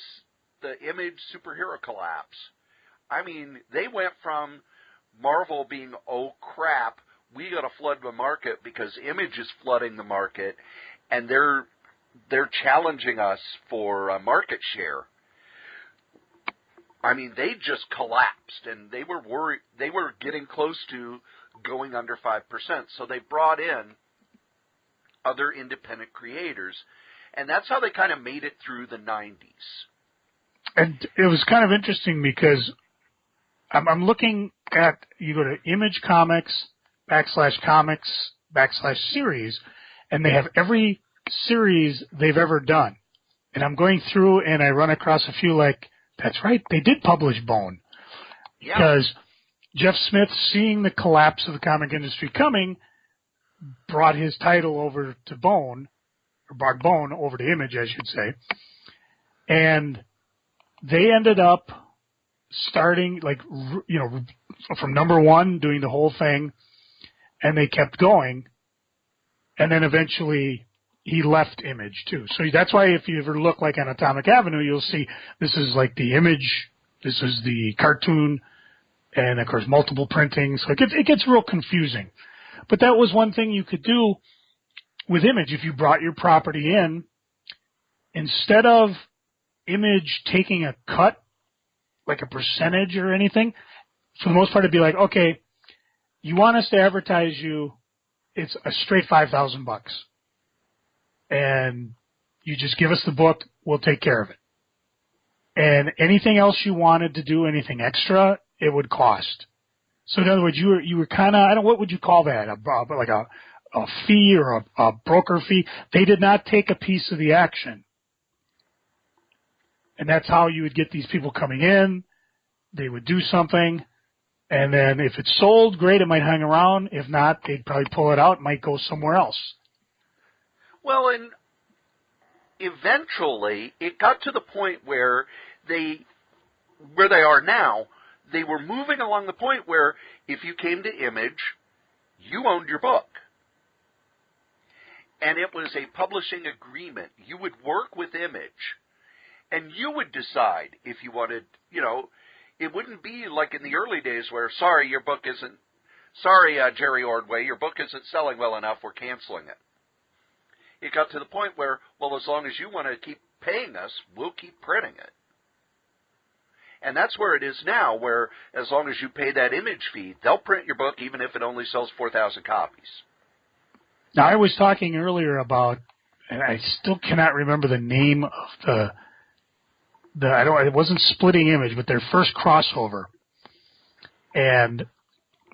Image superhero collapse, they went from Marvel being, oh crap, we got to flood the market because Image is flooding the market, and they're challenging us for market share. They just collapsed, and they were worried. They were getting close to going under 5%. So they brought in other independent creators, and that's how they kind of made it through the 90s. And it was kind of interesting because I'm looking at, you go to Image Comics /comics/series, and they have every series they've ever done. And I'm going through and I run across a few like, that's right, they did publish Bone. Yeah. Because Jeff Smith, seeing the collapse of the comic industry coming, brought his title over to Bone, or brought Bone over to Image, I should say. And they ended up starting, from number one, doing the whole thing. And they kept going, and then eventually he left Image too. So that's why if you ever look like on Atomic Avenue, you'll see this is like the Image, this is the cartoon, and of course multiple printings. So it gets real confusing. But that was one thing you could do with Image if you brought your property in. Instead of Image taking a cut, like a percentage or anything, for the most part it'd be like, okay, you want us to advertise you, it's a straight $5,000. And you just give us the book, we'll take care of it. And anything else you wanted to do, anything extra, it would cost. So in other words, you were kind of, what would you call that? Like a fee or a broker fee? They did not take a piece of the action. And that's how you would get these people coming in. They would do something. And then if it's sold, great, it might hang around. If not, they'd probably pull it out. It might go somewhere else. Well, and eventually it got to the point where they are now, they were moving along the point where if you came to Image, you owned your book. And it was a publishing agreement. You would work with Image, and you would decide if you wanted, it wouldn't be like in the early days where, sorry, Jerry Ordway, your book isn't selling well enough, we're canceling it. It got to the point where, well, as long as you want to keep paying us, we'll keep printing it. And that's where it is now, where as long as you pay that image fee, they'll print your book even if it only sells 4,000 copies. Now, I was talking earlier about, and I still cannot remember the name of it wasn't Splitting Image, but their first crossover. And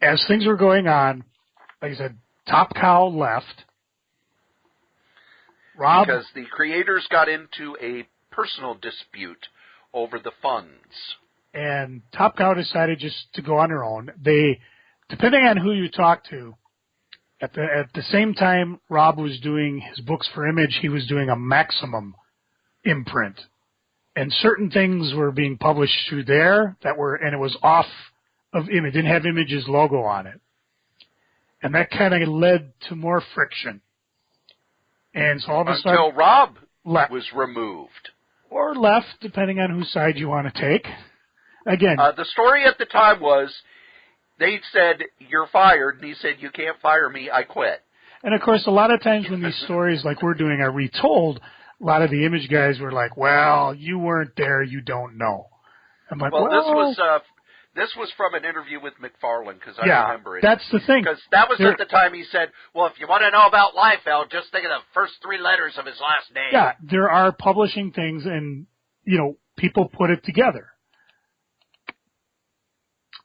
as things were going on, like I said, Top Cow left. Rob, because the creators got into a personal dispute over the funds. And Top Cow decided just to go on their own. They, depending on who you talk to, at the same time Rob was doing his books for Image, he was doing a Maximum imprint. And certain things were being published through there and it was off of Image, didn't have Image's logo on it. And that kind of led to more friction. And so all of a sudden, until Rob was removed. Or left, depending on whose side you want to take. Again, the story at the time was they said, "You're fired," and he said, "You can't fire me, I quit." And of course, a lot of times when these stories like we're doing are retold, a lot of the Image guys were like, "Well, you weren't there, you don't know." I'm like, well, this was from an interview with McFarlane, because I remember it. That's the thing. Because that was at the time he said, "Well, if you want to know about Liefeld, just think of the first 3 letters of his last name." Yeah, there are publishing things, and people put it together.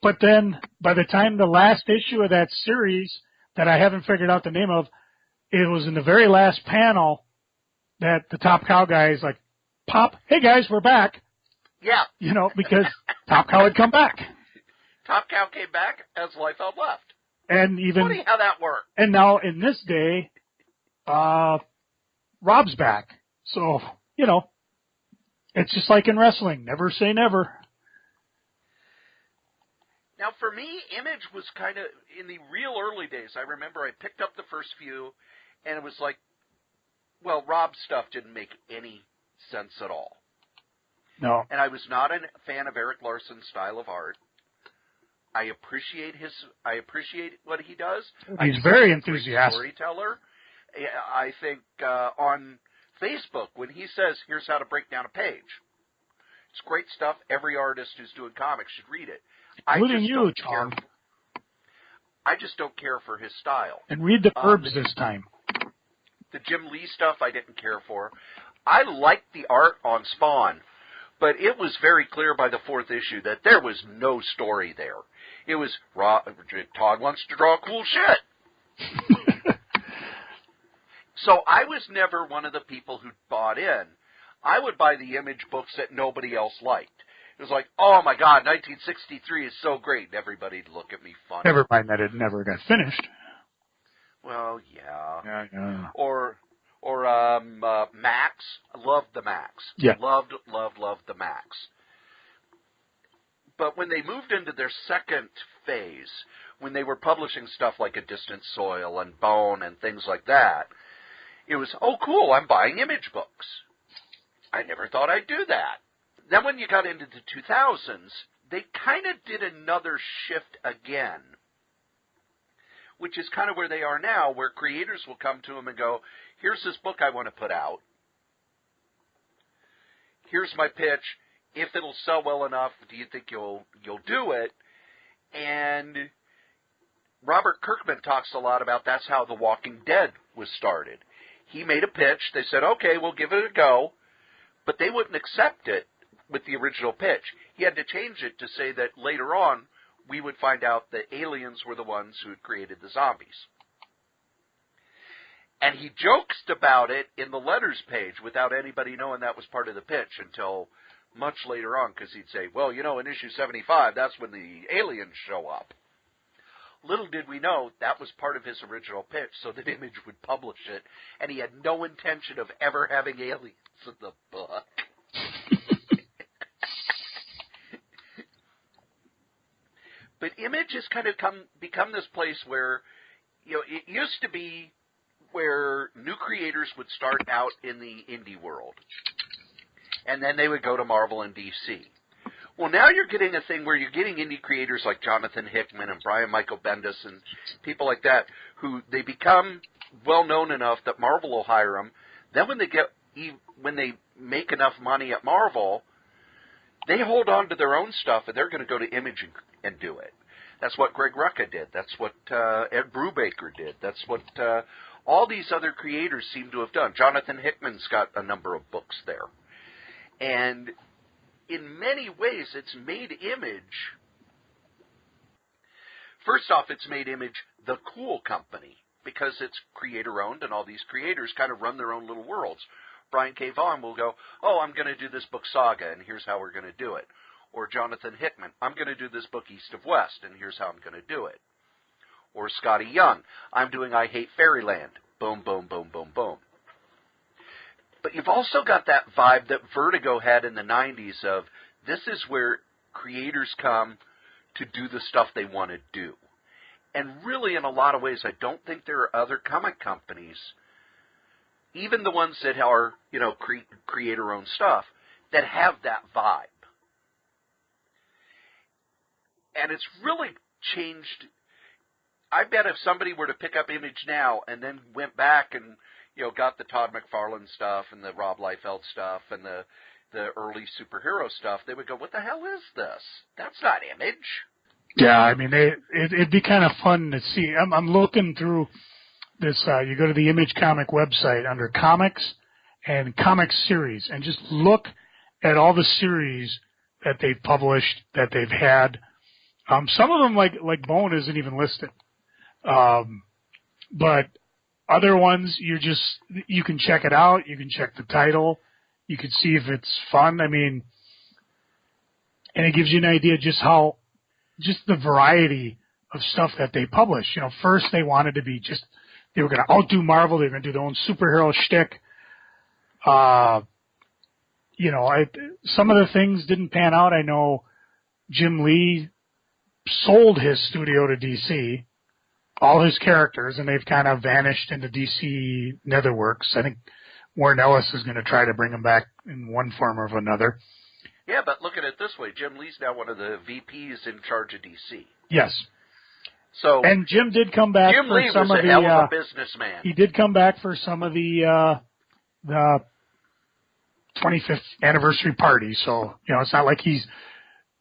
But then, by the time the last issue of that series, that I haven't figured out the name of, it was in the very last panel that the Top Cow guy is like, "Pop, hey guys, we're back." Yeah. Because Top Cow had come back. Top Cow came back as Liefeld left. And even funny how that worked. And now in this day, Rob's back. So, it's just like in wrestling. Never say never. Now, for me, Image was kind of, in the real early days, I remember I picked up the first few, and it was like, well, Rob's stuff didn't make any sense at all. No. And I was not a fan of Eric Larson's style of art. I appreciate what he does. He's very enthusiastic. Storyteller. I think on Facebook, when he says, "Here's how to break down a page," it's great stuff. Every artist who's doing comics should read it. Including you, Tom. I just don't care for his style. And read the Curbs this time. The Jim Lee stuff I didn't care for. I liked the art on Spawn, but it was very clear by the 4th issue that there was no story there. It was, Todd wants to draw cool shit. So I was never one of the people who bought in. I would buy the Image books that nobody else liked. It was like, "Oh my God, 1963 is so great." Everybody'd look at me funny. Never mind that it never got finished. Well, yeah. Yeah. Or Max. I loved the Max. Yeah. Loved the Max. But when they moved into their second phase, when they were publishing stuff like A Distant Soil and Bone and things like that, it was, "Oh, cool, I'm buying Image books." I never thought I'd do that. Then when you got into the 2000s, they kind of did another shift again, which is kind of where they are now, where creators will come to them and go, "Here's this book I want to put out. Here's my pitch. If it'll sell well enough, do you think you'll do it?" And Robert Kirkman talks a lot about that's how The Walking Dead was started. He made a pitch. They said, "Okay, we'll give it a go." But they wouldn't accept it with the original pitch. He had to change it to say that later on we would find out that aliens were the ones who had created the zombies. And he jokes about it in the letters page without anybody knowing that was part of the pitch until much later on, because he'd say, "Well, in issue 75, that's when the aliens show up." Little did we know that was part of his original pitch, so that Image would publish it, and he had no intention of ever having aliens in the book. But Image has kind of become this place where, it used to be where new creators would start out in the indie world, and then they would go to Marvel and DC. Well, now you're getting a thing where you're getting indie creators like Jonathan Hickman and Brian Michael Bendis and people like that, who they become well-known enough that Marvel will hire them. Then when they make enough money at Marvel, They hold on to their own stuff, and they're going to go to Image and do it. That's what Greg Rucka did. That's what Ed Brubaker did. That's what all these other creators seem to have done. Jonathan Hickman's got a number of books there. And in many ways, it's made Image. First off, it's made Image the cool company because it's creator-owned, and all these creators kind of run their own little worlds. Brian K. Vaughan will go, oh, I'm going to do this book Saga, and here's how we're going to do it. Or Jonathan Hickman, I'm going to do this book East of West, and here's how I'm going to do it. Or Scotty Young, I'm doing I Hate Fairyland. Boom, boom, boom, boom, boom. But you've also got that vibe that Vertigo had in the 90s of this is where creators come to do the stuff they want to do. And really, in a lot of ways, I don't think there are other comic companies, even the ones that are, creator-owned stuff, that have that vibe. And it's really changed. I bet if somebody were to pick up Image now and then went back and, got the Todd McFarlane stuff and the Rob Liefeld stuff and the early superhero stuff, they would go, what the hell is this? That's not Image. Yeah, I mean, it'd be kind of fun to see. I'm looking through this. You go to the Image Comic website under Comics and Comic Series, and just look at all the series that they've published, that they've had. Some of them, like Bone, isn't even listed. But other ones, you can check it out. You can check the title. You can see if it's fun. I mean, and it gives you an idea just the variety of stuff that they publish. First they wanted to be they were going to outdo Marvel. They were going to do their own superhero shtick. Some of the things didn't pan out. I know Jim Lee sold his studio to DC, all his characters, and they've kind of vanished into DC Netherworks. I think Warren Ellis is going to try to bring them back in one form or another. Yeah, but look at it this way. Jim Lee's now one of the VPs in charge of DC. Yes. So, and Jim did come back Jim for Lee some was of a the hell of a businessman. He did come back for some of the 25th anniversary party. So, it's not like he's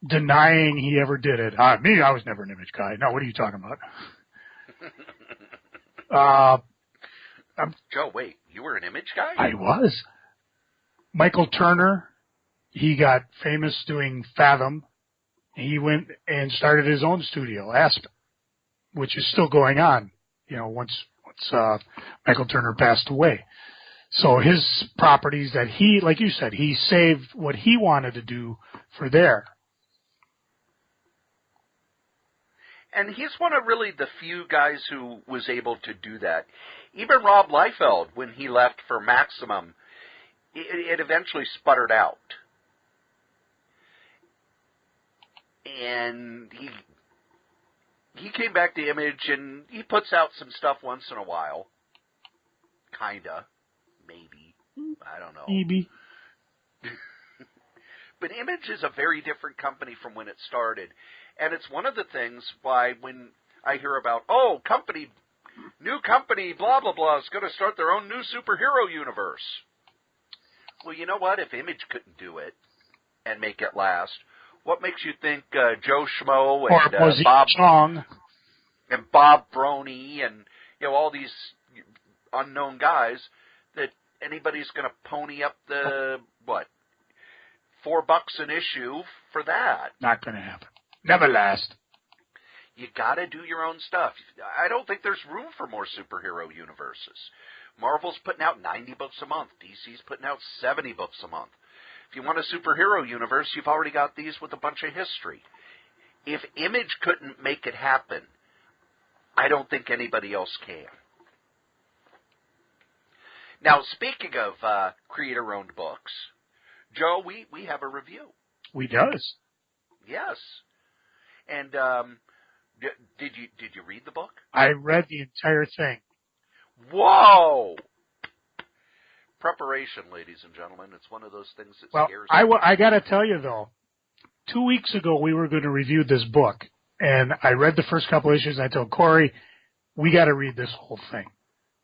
denying he ever did it. I was never an Image guy. No, what are you talking about? Joe, wait, you were an Image guy? I was. Michael Turner, he got famous doing Fathom. He went and started his own studio, Aspen, which is still going on, once Michael Turner passed away. So his properties that he, like you said, he saved what he wanted to do for there. And he's one of really the few guys who was able to do that. Even Rob Liefeld, when he left for Maximum, it eventually sputtered out. And he came back to Image, and he puts out some stuff once in a while. Kinda. Maybe. I don't know. Maybe. But Image is a very different company from when it started. And it's one of the things why when I hear about, new company, blah, blah, blah, is going to start their own new superhero universe. Well, you know what? If Image couldn't do it and make it last, what makes you think Joe Schmo and Bob Chong and Bob Brony and all these unknown guys that anybody's going to pony up the $4 an issue for that? Not going to happen. Never last. You got to do your own stuff. I don't think there's room for more superhero universes. Marvel's putting out 90 books a month. DC's putting out 70 books a month. If you want a superhero universe, you've already got these with a bunch of history. If Image couldn't make it happen, I don't think anybody else can. Now, speaking of creator-owned books, Joe, we have a review. We does. Yes. And did you read the book? I read the entire thing. Whoa! Preparation, ladies and gentlemen. It's one of those things that scares me. I got to tell you, though, 2 weeks ago we were going to review this book, and I read the first couple issues, and I told Cory, we got to read this whole thing.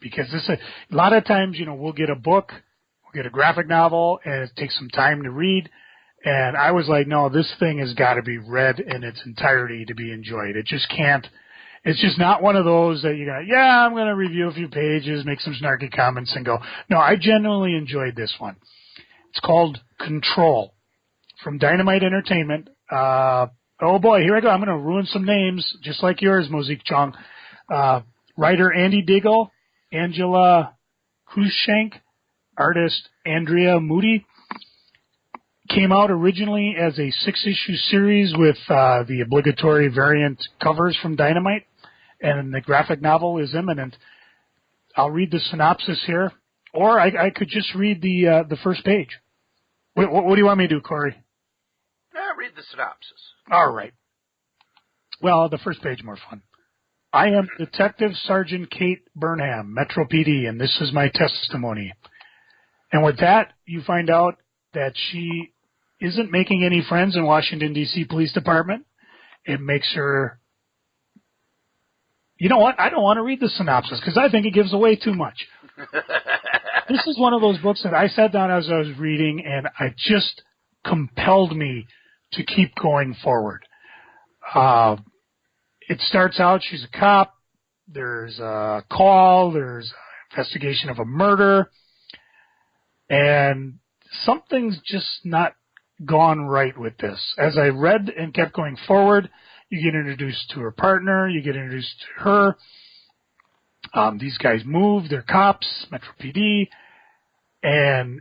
Because a lot of times, we'll get a book, we'll get a graphic novel, and it takes some time to read, And I was like, no, this thing has got to be read in its entirety to be enjoyed. It just can't. It's just not one of those that you go, yeah, I'm going to review a few pages, make some snarky comments, and go. No, I genuinely enjoyed this one. It's called Control from Dynamite Entertainment. Oh, boy, here I go. I'm going to ruin some names, just like yours, Mosaic Chong. Writer Andy Diggle, Angela Cruickshank, artist Andrea Moody. Came out originally as a 6-issue series with the obligatory variant covers from Dynamite, and the graphic novel is imminent. I'll read the synopsis here, or I could just read the first page. What do you want me to do, Cory? Read the synopsis. All right. Well, the first page more fun. I am Detective Sergeant Kate Burnham, Metro PD, and this is my testimony. And with that, you find out that she isn't making any friends in Washington, D.C. Police Department. It makes her... You know what? I don't want to read the synopsis because I think it gives away too much. This is one of those books that I sat down as I was reading, and it just compelled me to keep going forward. It starts out, she's a cop, there's a call, there's an investigation of a murder, and something's just not gone right with this. As I read and kept going forward, you get introduced to her partner, you get introduced to her. These guys move, they're cops, Metro PD, and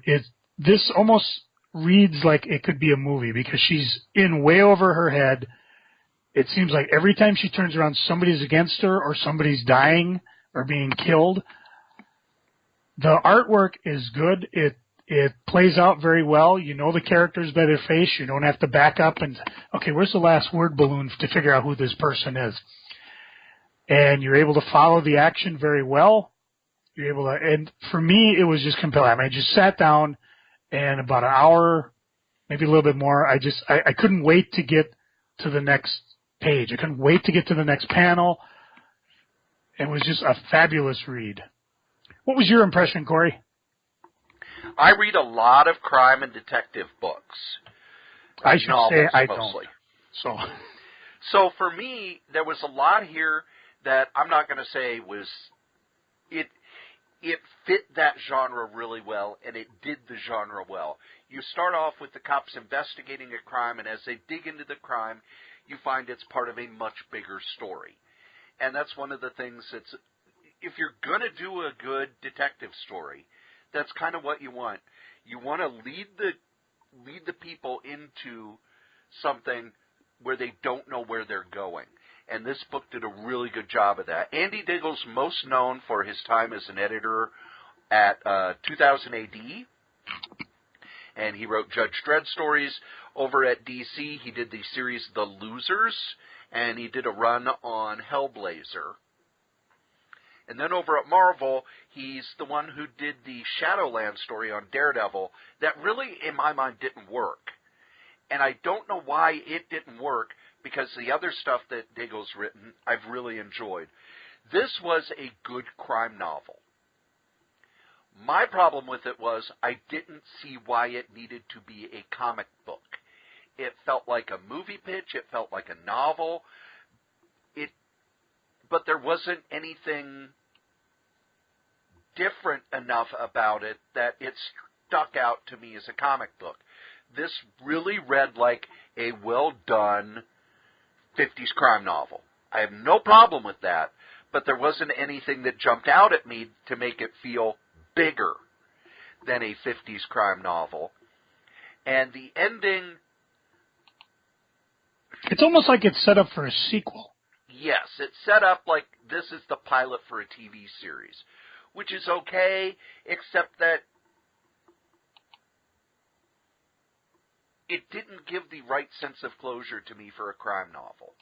this almost reads like it could be a movie because she's in way over her head. It seems like every time she turns around, somebody's against her or somebody's dying or being killed. The artwork is good. It plays out very well. You know the characters by their face. You don't have to back up and, okay, where's the last word balloon to figure out who this person is? And you're able to follow the action very well. You're able to, and for me, it was just compelling. I mean, I just sat down and about an hour, maybe a little bit more, I couldn't wait to get to the next page. I couldn't wait to get to the next panel. It was just a fabulous read. What was your impression, Cory? I read a lot of crime and detective books. I should say I mostly. don't. So for me, there was a lot here that I'm not going to say was it fit that genre really well, and it did the genre well. You start off with the cops investigating a crime, and as they dig into the crime, you find it's part of a much bigger story. And that's one of the things that's, if you're going to do a good detective story, that's kind of what you want. You want to lead the people into something where they don't know where they're going. And this book did a really good job of that. Andy Diggle's most known for his time as an editor at 2000 AD. And he wrote Judge Dredd stories. Over at DC, he did the series The Losers, and he did a run on Hellblazer. And then over at Marvel, he's the one who did the Shadowland story on Daredevil that really, in my mind, didn't work. And I don't know why it didn't work, because the other stuff that Diggle's written, I've really enjoyed. This was a good crime novel. My problem with it was I didn't see why it needed to be a comic book. It felt like a movie pitch. It felt like a novel. But there wasn't anything different enough about it that it stuck out to me as a comic book. This really read like a well-done 50s crime novel. I have no problem with that, but there wasn't anything that jumped out at me to make it feel bigger than a 50s crime novel. And the ending... It's almost like it's set up for a sequel. Yes, it's set up like this is the pilot for a TV series, which is okay, except that it didn't give the right sense of closure to me for a crime novel.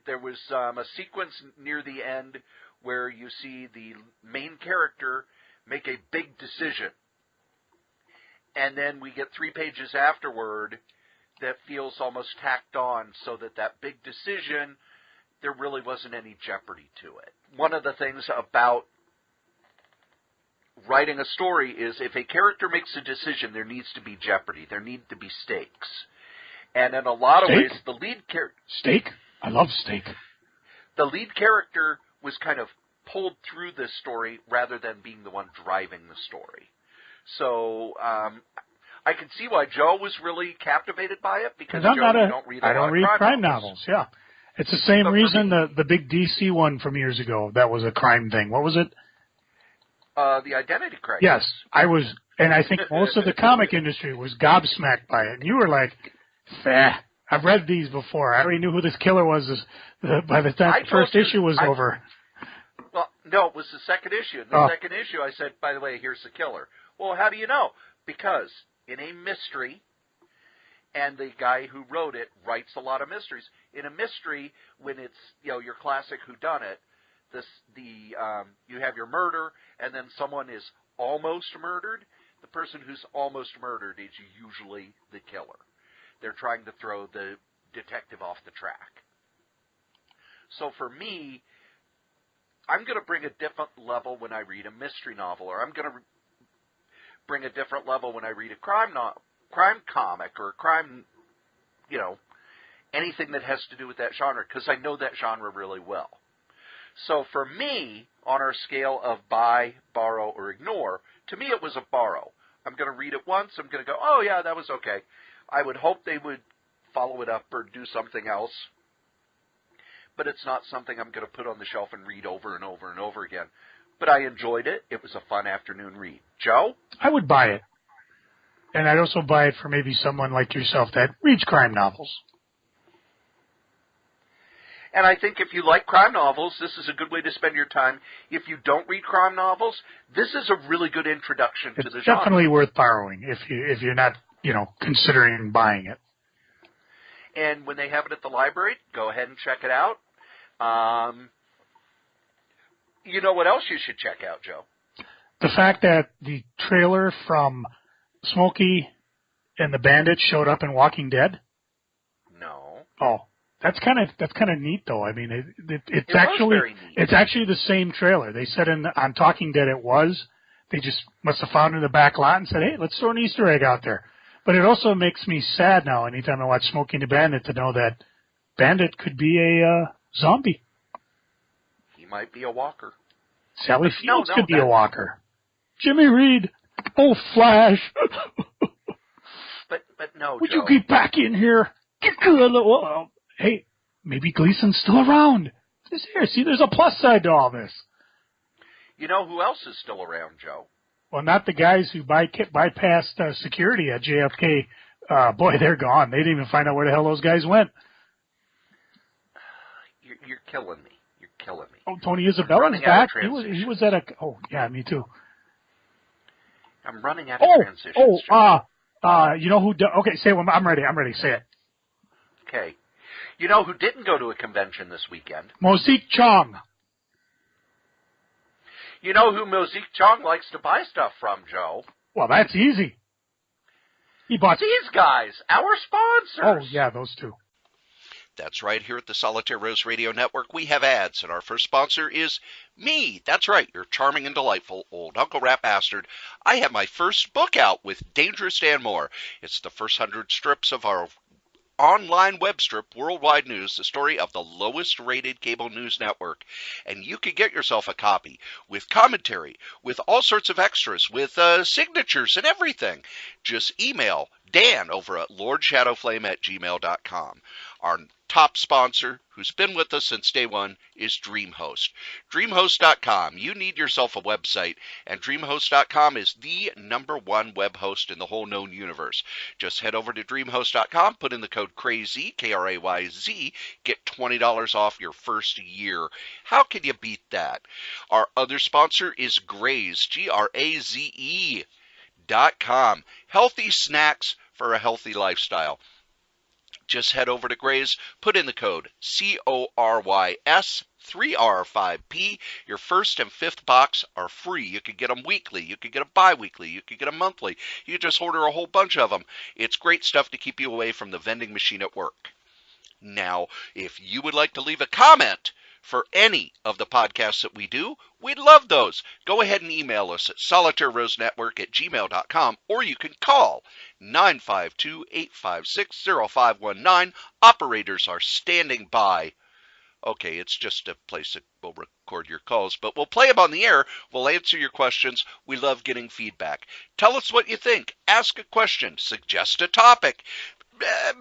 There was a sequence near the end where you see the main character make a big decision. And then we get 3 pages afterward that feels almost tacked on, so that big decision, there really wasn't any jeopardy to it. One of the things about writing a story is if a character makes a decision, there needs to be jeopardy. There need to be stakes. And in a lot of ways, the lead character... Steak? I love steak. The lead character was kind of pulled through this story rather than being the one driving the story. So I can see why Joe was really captivated by it, because Joe, you don't read a lot of crime novels. I don't read crime novels, yeah. It's the same reason the big DC one from years ago, that was a crime thing. What was it? The Identity Crisis. Yes, and I think most of the comic industry was gobsmacked by it. And you were like, I've read these before. I already knew who this killer was by the time the first issue was over. Well, no, it was the second issue. In the second issue, I said, by the way, here's the killer. Well, how do you know? Because in a mystery, and the guy who wrote it writes a lot of mysteries. In a mystery, when it's your classic whodunit, you have your murder, and then someone is almost murdered. The person who's almost murdered is usually the killer. They're trying to throw the detective off the track. So for me, I'm going to bring a different level when I read a mystery novel, or I'm going to bring a different level when I read a crime comic, or a crime, anything that has to do with that genre, because I know that genre really well. So for me, on our scale of buy, borrow, or ignore, to me it was a borrow. I'm going to read it once, I'm going to go, oh yeah, that was okay. I would hope they would follow it up or do something else, but it's not something I'm going to put on the shelf and read over and over and over again. But I enjoyed it. It was a fun afternoon read. Joe? I would buy it. And I'd also buy it for maybe someone like yourself that reads crime novels. And I think if you like crime novels, this is a good way to spend your time. If you don't read crime novels, this is a really good introduction to the genre. It's definitely worth borrowing if you're not, considering buying it. And when they have it at the library, go ahead and check it out. You know what else you should check out, Joe? The fact that the trailer from Smokey and the Bandit showed up in Walking Dead? No. Oh, that's kind of neat, though. I mean, it's very neat. It's actually the same trailer. They said on Talking Dead it was. They just must have found it in the back lot and said, hey, let's throw an Easter egg out there. But it also makes me sad now, anytime I watch Smokey and the Bandit, to know that Bandit could be a zombie. He might be a walker. Sally Fields could be a walker. Jimmy Reed. Oh, Flash. But no, Would Joe. you get back in here? Hey, maybe Gleason's still around. See, there's a plus side to all this. You know who else is still around, Joe? Well, not the guys who bypassed security at JFK. Boy, they're gone. They didn't even find out where the hell those guys went. You're killing me. You're killing me. Oh, Tony Isabella's back. He was at a... Oh, yeah, me too. I'm running out of transitions. You know who... Okay, say it. I'm ready. Say it. Okay. You know who didn't go to a convention this weekend? Mosique Chong. You know who Mosique Chong likes to buy stuff from, Joe? Well, that's easy. He bought... These guys, our sponsors. Oh, yeah, those two. That's right. Here at the Solitaire Rose Radio Network, we have ads, and our first sponsor is me. That's right. You're charming and delightful old Uncle Rat Bastard. I have my first book out with Dangerous Dan Moore. It's the first 100 strips of our online web strip, Worldwide News, the story of the lowest rated cable news network. And you can get yourself a copy with commentary, with all sorts of extras, with signatures and everything. Just email Dan over at LordShadowFlame@gmail.com. Our top sponsor, who's been with us since day one, is DreamHost. DreamHost.com. You need yourself a website, and DreamHost.com is the #1 web host in the whole known universe. Just head over to DreamHost.com, put in the code KRAYZ, KRAYZ, get $20 off your first year. How can you beat that? Our other sponsor is Graze, GRAZE.com. Healthy snacks for a healthy lifestyle. Just head over to Graze, put in the code CORYS3R5P. Your first and fifth box are free. You could get them weekly. You could get them bi-weekly. You could get them monthly. You could just order a whole bunch of them. It's great stuff to keep you away from the vending machine at work. Now, if you would like to leave a comment for any of the podcasts that we do, we'd love those. Go ahead and email us at solitairerosenetwork@gmail.com, or you can call 952-856-0519. Operators are standing by. Okay, it's just a place that will record your calls, but we'll play them on the air. We'll answer your questions. We love getting feedback. Tell us what you think. Ask a question. Suggest a topic.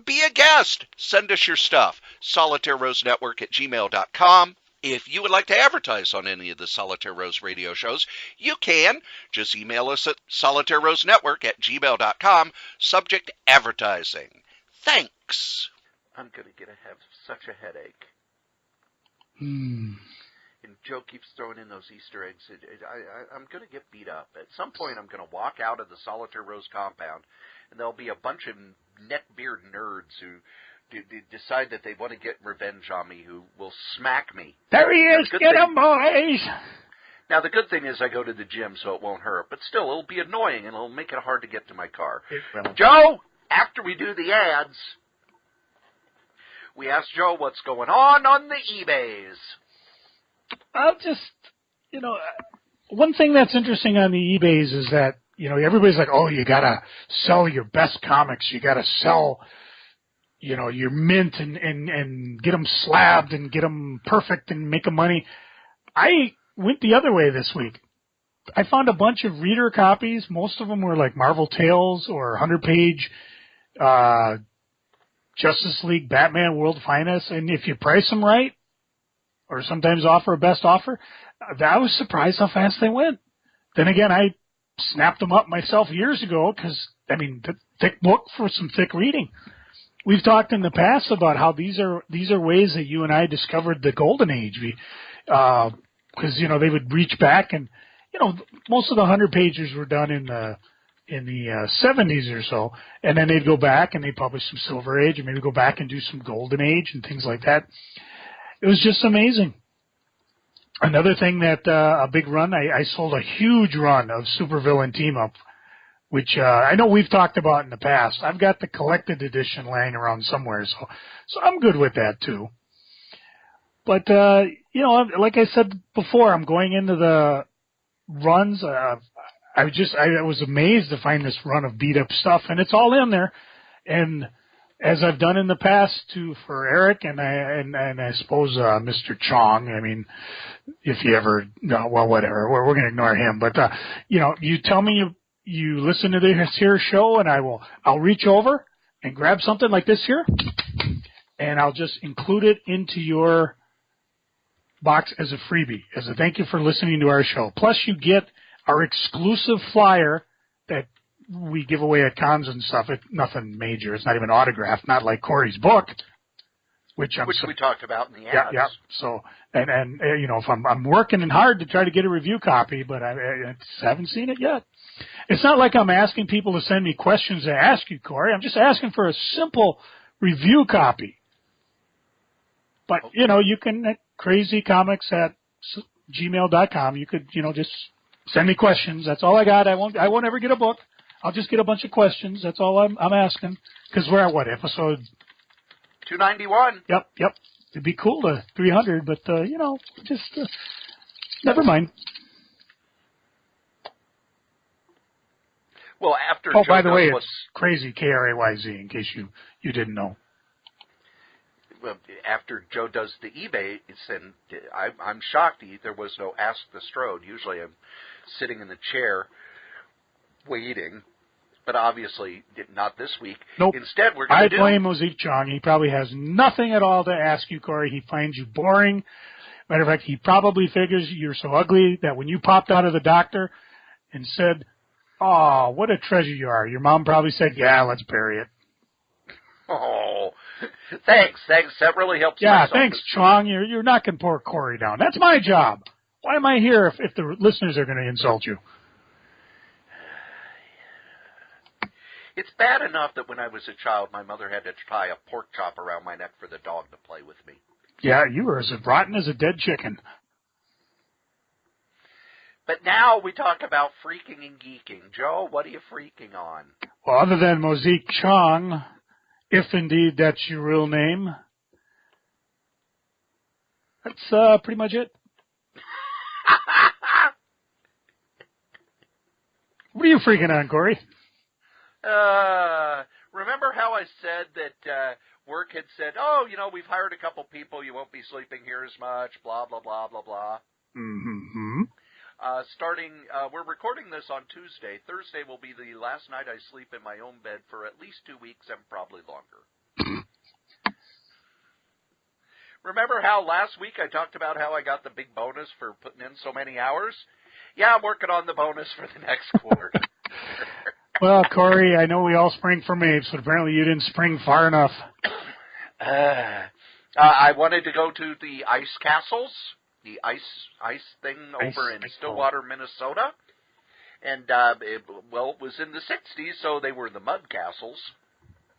Be a guest. Send us your stuff. solitairerosenetwork@gmail.com. If you would like to advertise on any of the Solitaire Rose radio shows, you can. Just email us at solitairerosenetwork@gmail.com. Subject advertising. Thanks. I'm going to have such a headache. And Joe keeps throwing in those Easter eggs. I'm going to get beat up. At some point, I'm going to walk out of the Solitaire Rose compound, and there'll be a bunch of neckbeard nerds who decide that they want to get revenge on me, who will smack me. There he is. Get him, boys. Now, the good thing is I go to the gym, so it won't hurt. But still, it'll be annoying, and it'll make it hard to get to my car. Joe, after we do the ads, we ask Joe what's going on the eBays. I'll just, one thing that's interesting on the eBays is that, everybody's like, oh, you got to sell your best comics. You got to sell, your mint and get them slabbed and get them perfect and make them money. I went the other way this week. I found a bunch of reader copies. Most of them were like Marvel Tales or 100-page Justice League Batman World Finest. And if you price them right, or sometimes offer a best offer, I was surprised how fast they went. Then again, I snapped them up myself years ago because, thick book for some thick reading. We've talked in the past about how these are ways that you and I discovered the golden age. Because, they would reach back and, most of the 100-pagers were done in the 70s or so, and then they'd go back and they'd publish some Silver Age, or maybe go back and do some Golden Age and things like that. It was just amazing. Another thing that a big run, I sold a huge run of Supervillain Team Up, which I know we've talked about in the past. I've got the collected edition laying around somewhere, so I'm good with that too. But like I said before, I'm going into the runs. I was amazed to find this run of beat up stuff, and it's all in there. And as I've done in the past too for Eric and I suppose Mr. Chong. If you ever whatever, we're going to ignore him. But you tell me you listen to this here show, and I'll reach over and grab something like this here, and I'll just include it into your box as a freebie, as a thank you for listening to our show. Plus, you get our exclusive flyer that we give away at cons and stuff. It's nothing major. It's not even autographed, not like Cory's book, which we talked about in the ads. Yeah. So, and if I'm working hard to try to get a review copy, but I haven't seen it yet. It's not like I'm asking people to send me questions to ask you, Cory. I'm just asking for a simple review copy. But, you can at crazycomics@gmail.com. You could, just send me questions. That's all I got. I won't ever get a book. I'll just get a bunch of questions. That's all I'm asking. Because we're at episode 291. Yep. It'd be cool to 300, but never mind. Well, after Joe by the way, it's crazy Krayz, in case you didn't know. Well, after Joe does the eBay, and I'm shocked there was no Ask the Strode. Usually I'm sitting in the chair waiting, but obviously not this week. Nope. Instead, we're going to blame Mosaic Chong. He probably has nothing at all to ask you, Cory. He finds you boring. Matter of fact, he probably figures you're so ugly that when you popped out of the doctor and said, "Oh, what a treasure you are," your mom probably said, "Yeah, let's bury it." Oh, thanks. That really helps. Yeah, thanks, Chong. You're knocking poor Cory down. That's my job. Why am I here if the listeners are going to insult you? It's bad enough that when I was a child, my mother had to tie a pork chop around my neck for the dog to play with me. Yeah, you were as rotten as a dead chicken. But now we talk about freaking and geeking. Joe, what are you freaking on? Well, other than Mosaic Chong, if indeed that's your real name, That's pretty much it. What are you freaking on, Cory? Remember how I said that work had said, oh, we've hired a couple people, you won't be sleeping here as much, blah, blah, blah, blah, blah. Mm-hmm. We're recording this on Tuesday. Thursday will be the last night I sleep in my own bed for at least 2 weeks and probably longer. Remember how last week I talked about how I got the big bonus for putting in so many hours? Yeah, I'm working on the bonus for the next quarter. Well, Cory, I know we all spring for apes, but apparently you didn't spring far enough. I wanted to go to the ice castles, the ice thing over in Stillwater, Minnesota. And, it was in the 60s, so they were the mud castles.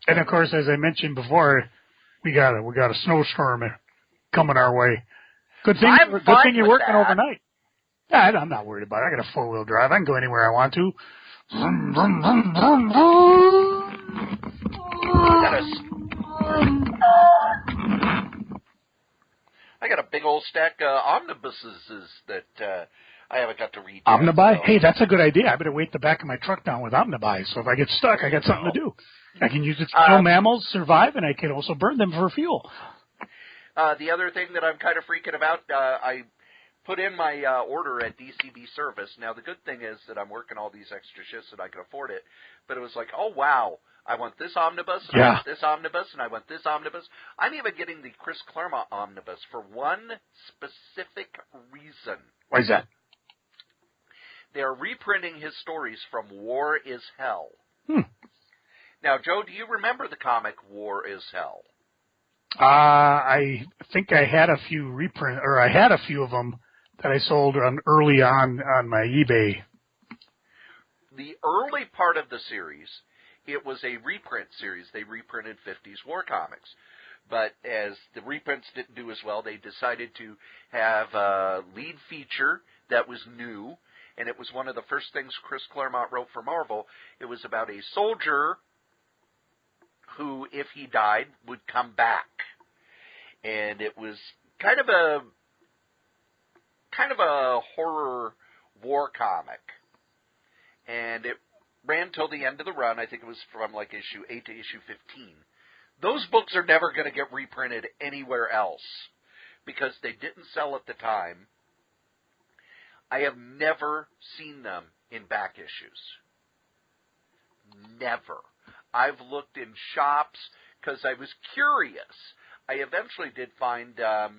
And, of course, as I mentioned before, we got a snowstorm coming our way. Good thing you're working overnight. Yeah, I'm not worried about it. I got a four-wheel drive. I can go anywhere I want to. I got a big old stack of omnibuses that I haven't got to read yet. Omnibuy? So. Hey, that's a good idea. I better weight the back of my truck down with Omnibuy, so if I get stuck, I got something to do. I can use it to kill mammals, survive, and I can also burn them for fuel. The other thing that I'm kind of freaking about, I put in my order at DCB Service. Now, the good thing is that I'm working all these extra shifts and I can afford it. But it was like, oh, wow, I want this omnibus, and I want this omnibus, and I want this omnibus. I'm even getting the Chris Claremont omnibus for one specific reason. Why is that? They're reprinting his stories from War is Hell. Now, Joe, do you remember the comic War is Hell? I think I had a few I had a few of them that I sold early on my eBay. The early part of the series, it was a reprint series. They reprinted 50s war comics. But as the reprints didn't do as well, they decided to have a lead feature that was new, and it was one of the first things Chris Claremont wrote for Marvel. It was about a soldier who, if he died, would come back. And it was kind of a horror war comic. And it ran till the end of the run. I think it was from like issue 8 to issue 15. Those books are never going to get reprinted anywhere else because they didn't sell at the time. I have never seen them in back issues. Never. I've looked in shops because I was curious. I eventually did find a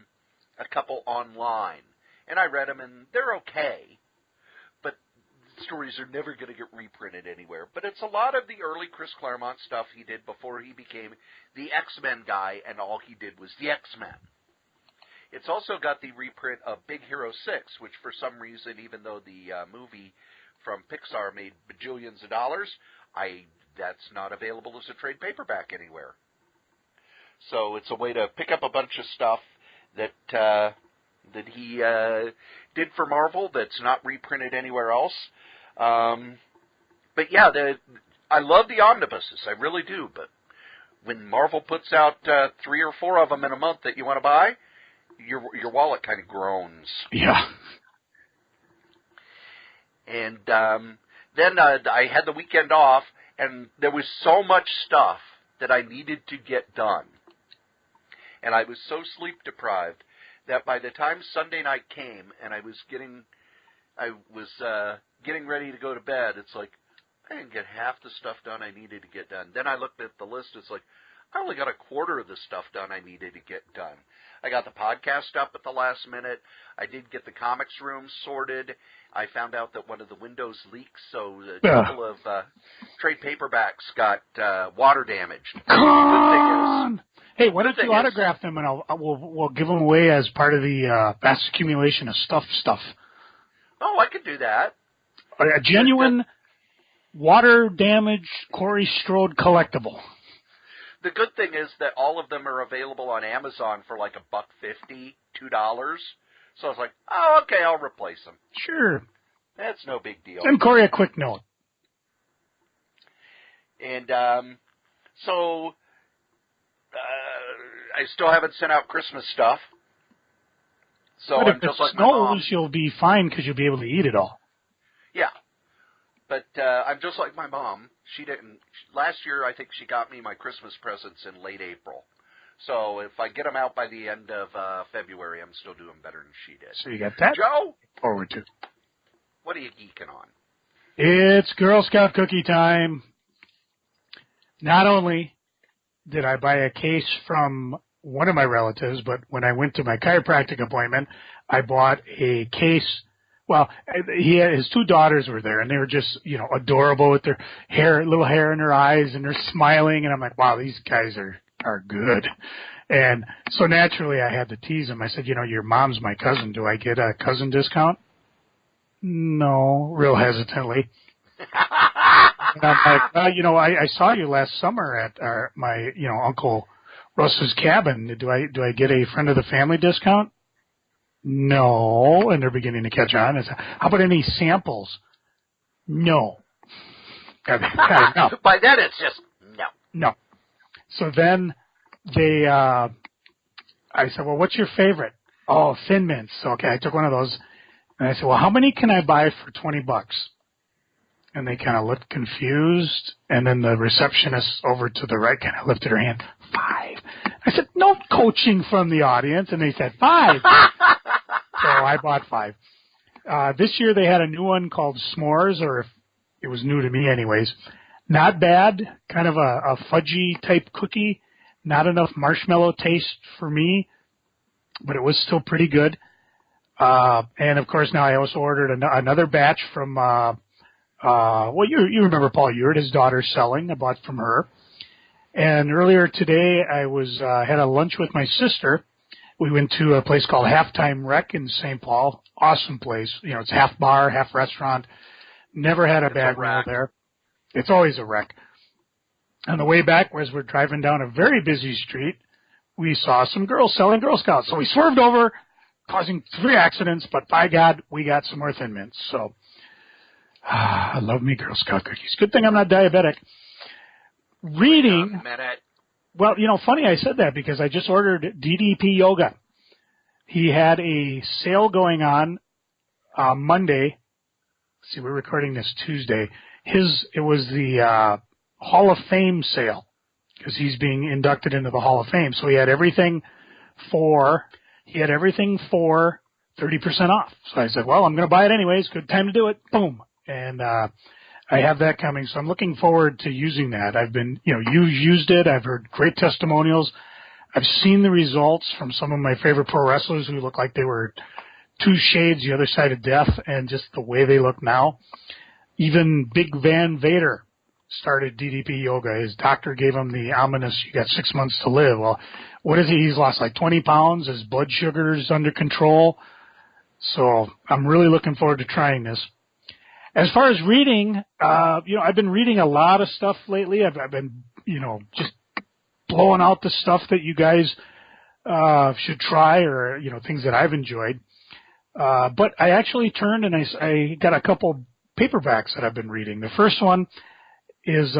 couple online, and I read them, and they're okay, but stories are never going to get reprinted anywhere. But it's a lot of the early Chris Claremont stuff he did before he became the X-Men guy, and all he did was the X-Men. It's also got the reprint of Big Hero 6, which for some reason, even though the movie from Pixar made bajillions of dollars, that's not available as a trade paperback anywhere. So it's a way to pick up a bunch of stuff that he did for Marvel that's not reprinted anywhere else. But yeah, I love the omnibuses, I really do. But when Marvel puts out 3 or 4 of them in a month that you want to buy, your wallet kind of groans. Yeah. And then I had the weekend off, and there was so much stuff that I needed to get done. And I was so sleep deprived that by the time Sunday night came and I was getting ready to go to bed, it's like I didn't get half the stuff done I needed to get done. Then I looked at the list. It's like I only got a quarter of the stuff done I needed to get done. I got the podcast up at the last minute. I did get the comics room sorted. I found out that one of the windows leaks, so a couple of trade paperbacks got water damaged. Come on! Hey, why don't you autograph them, and we'll give them away as part of the vast accumulation of stuff. Oh, I could do that. A genuine water-damaged Cory Strode collectible. The good thing is that all of them are available on Amazon for like $1.50, $2. So I was like, oh, okay, I'll replace them. Sure. That's no big deal. Send Cory a quick note. And I still haven't sent out Christmas stuff. So but I'm if just it like my snows, mom. you'll be fine because you'll be able to eat it all. Yeah. But I'm just like my mom. She didn't. Last year, I think she got me my Christmas presents in late April. So if I get them out by the end of February, I'm still doing better than she did. So you got that Joe, forward to. what are you geeking on? It's Girl Scout cookie time. Not only did I buy a case from one of my relatives, but when I went to my chiropractic appointment, I bought a case. Well, his two daughters were there, and they were just, adorable with their little hair in their eyes, and they're smiling, and I'm like, wow, these guys are good. And so naturally I had to tease him. I said, your mom's my cousin. Do I get a cousin discount? No, real hesitantly. And I'm like, I saw you last summer at my Uncle Russ's cabin. Do I get a friend of the family discount? No. And they're beginning to catch on. I said, how about any samples? No. No. By then it's just no. No. So then I said, well, what's your favorite? Oh, Thin Mints. Okay, I took one of those. And I said, well, how many can I buy for $20? And they kind of looked confused. And then the receptionist over to the right kind of lifted her hand. 5. I said, no coaching from the audience. And they said, 5. So I bought 5. This year they had a new one called S'mores, or it was new to me anyways. Not bad. Kind of a fudgy type cookie. Not enough marshmallow taste for me, but it was still pretty good. And of course now I also ordered another batch from, you remember Paul Ewert, his daughter's selling. I bought from her. And earlier today I had a lunch with my sister. We went to a place called Halftime Rec in St. Paul. Awesome place. It's half bar, half restaurant. Never had a bad meal there. It's always a wreck. On the way back, as we're driving down a very busy street, we saw some girls selling Girl Scouts. So we swerved over, causing 3 accidents, but by God, we got some more Thin Mints. So, I love me Girl Scout cookies. Good thing I'm not diabetic. Reading. Well, funny I said that because I just ordered DDP Yoga. He had a sale going on Monday. Let's see, we're recording this Tuesday. It was the Hall of Fame sale because he's being inducted into the Hall of Fame. So he had everything for 30% off. So I said, well, I'm going to buy it anyways. Good time to do it. Boom. And I have that coming. So I'm looking forward to using that. I've been, you've used it. I've heard great testimonials. I've seen the results from some of my favorite pro wrestlers who look like they were 2 shades the other side of death, and just the way they look now. Even Big Van Vader started DDP Yoga. His doctor gave him the ominous, you got 6 months to live. Well, what is he? He's lost like 20 pounds. His blood sugar is under control. So I'm really looking forward to trying this. As far as reading, I've been reading a lot of stuff lately. I've been, just blowing out the stuff that you guys should try, or, things that I've enjoyed. But I actually turned and I got a couple paperbacks that I've been reading. The first one is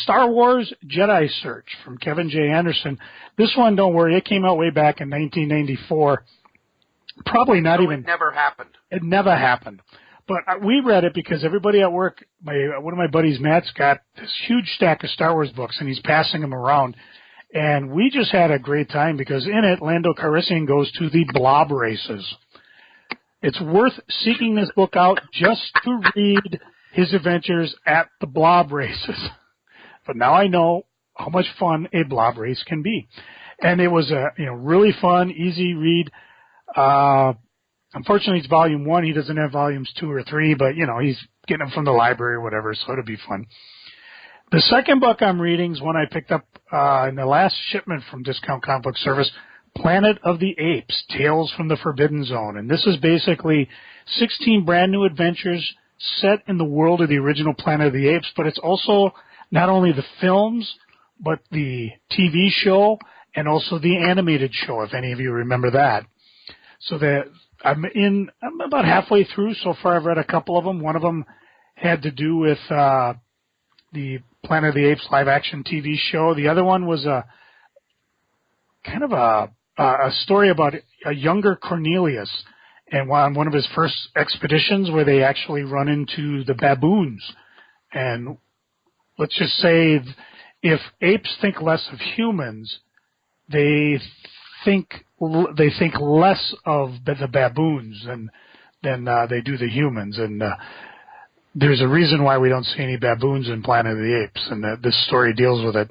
Star Wars Jedi Search from Kevin J. Anderson. This one, don't worry, it came out way back in 1994. Probably not even. It never happened. It never happened. But we read it because everybody at work, one of my buddies, Matt's got this huge stack of Star Wars books, and he's passing them around. And we just had a great time because in it, Lando Calrissian goes to the blob races. It's worth seeking this book out just to read his adventures at the blob races. But now I know how much fun a blob race can be. And it was a really fun, easy read. Unfortunately, it's volume 1. He doesn't have volumes 2 or 3, but, he's getting them from the library or whatever, so it'll be fun. The second book I'm reading is one I picked up in the last shipment from Discount Comic Book Service, Planet of the Apes, Tales from the Forbidden Zone. And this is basically 16 brand new adventures set in the world of the original Planet of the Apes, but it's also not only the films, but the TV show and also the animated show, if any of you remember that. So that I'm about halfway through. So far I've read a couple of them. One of them had to do with the Planet of the Apes live action TV show. The other one was kind of a a story about a younger Cornelius and on one of his first expeditions where they actually run into the baboons. And let's just say if apes think less of humans, they think less of the baboons than they do the humans. And there's a reason why we don't see any baboons in Planet of the Apes, and this story deals with it.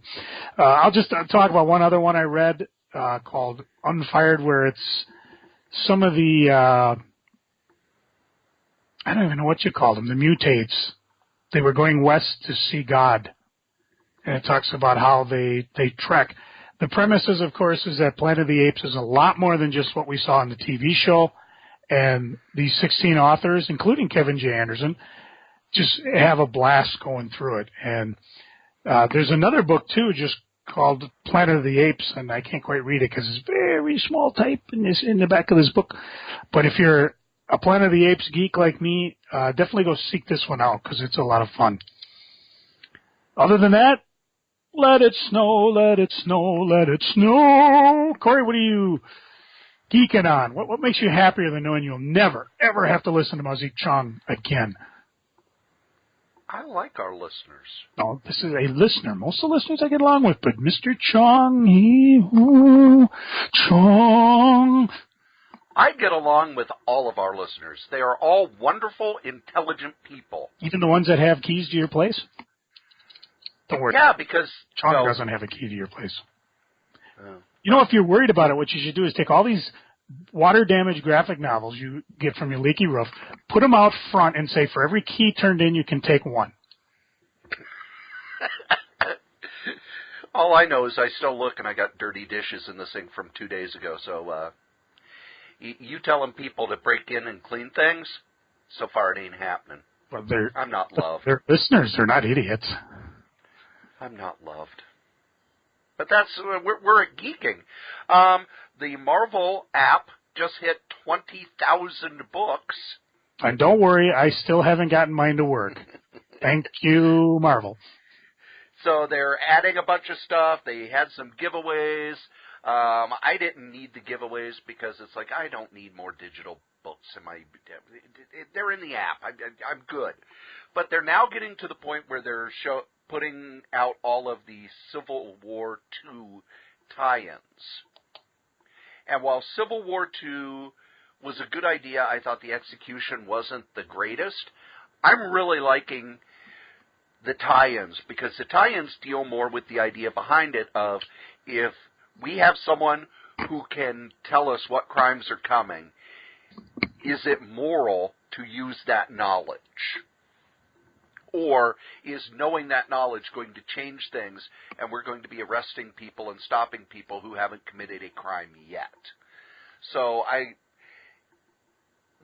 I'll just talk about one other one I read called Unfired, where it's some of the, I don't even know what you call them, the mutates. They were going west to see God, and it talks about how they trek. The premise is, of course, is that Planet of the Apes is a lot more than just what we saw in the TV show, and these 16 authors, including Kevin J. Anderson, just have a blast going through it. And there's another book, too, just called Planet of the Apes, and I can't quite read it because it's very small type in the back of this book. But if you're a Planet of the Apes geek like me, definitely go seek this one out because it's a lot of fun. Other than that, let it snow, let it snow, let it snow. Cory, what are you geeking on? What makes you happier than knowing you'll never, ever have to listen to Mazik Chong again? I like our listeners. No, this is a listener. Most of the listeners I get along with, but Mr. Chong, Chong. I get along with all of our listeners. They are all wonderful, intelligent people. Even the ones that have keys to your place? Don't worry. Yeah, because Chong doesn't have a key to your place. You know, if you're worried about it, what you should do is take all these water-damaged graphic novels you get from your leaky roof, put them out front, and say, for every key turned in, you can take one. All I know is I still look, and I got dirty dishes in the sink from 2 days ago. So you telling people to break in and clean things, so far it ain't happening. Well, I'm not loved. They're listeners. They're not idiots. I'm not loved. But that's, we're at geeking. The Marvel app just hit 20,000 books. And don't worry, I still haven't gotten mine to work. Thank you, Marvel. So they're adding a bunch of stuff. They had some giveaways. I didn't need the giveaways because it's like, I don't need more digital books in my, they're in the app. I'm good. But they're now getting to the point where they're putting out all of the Civil War II tie-ins. And while Civil War II was a good idea, I thought the execution wasn't the greatest. I'm really liking the tie-ins because the tie-ins deal more with the idea behind it of if we have someone who can tell us what crimes are coming, is it moral to use that knowledge? Or is knowing that knowledge going to change things and we're going to be arresting people and stopping people who haven't committed a crime yet? So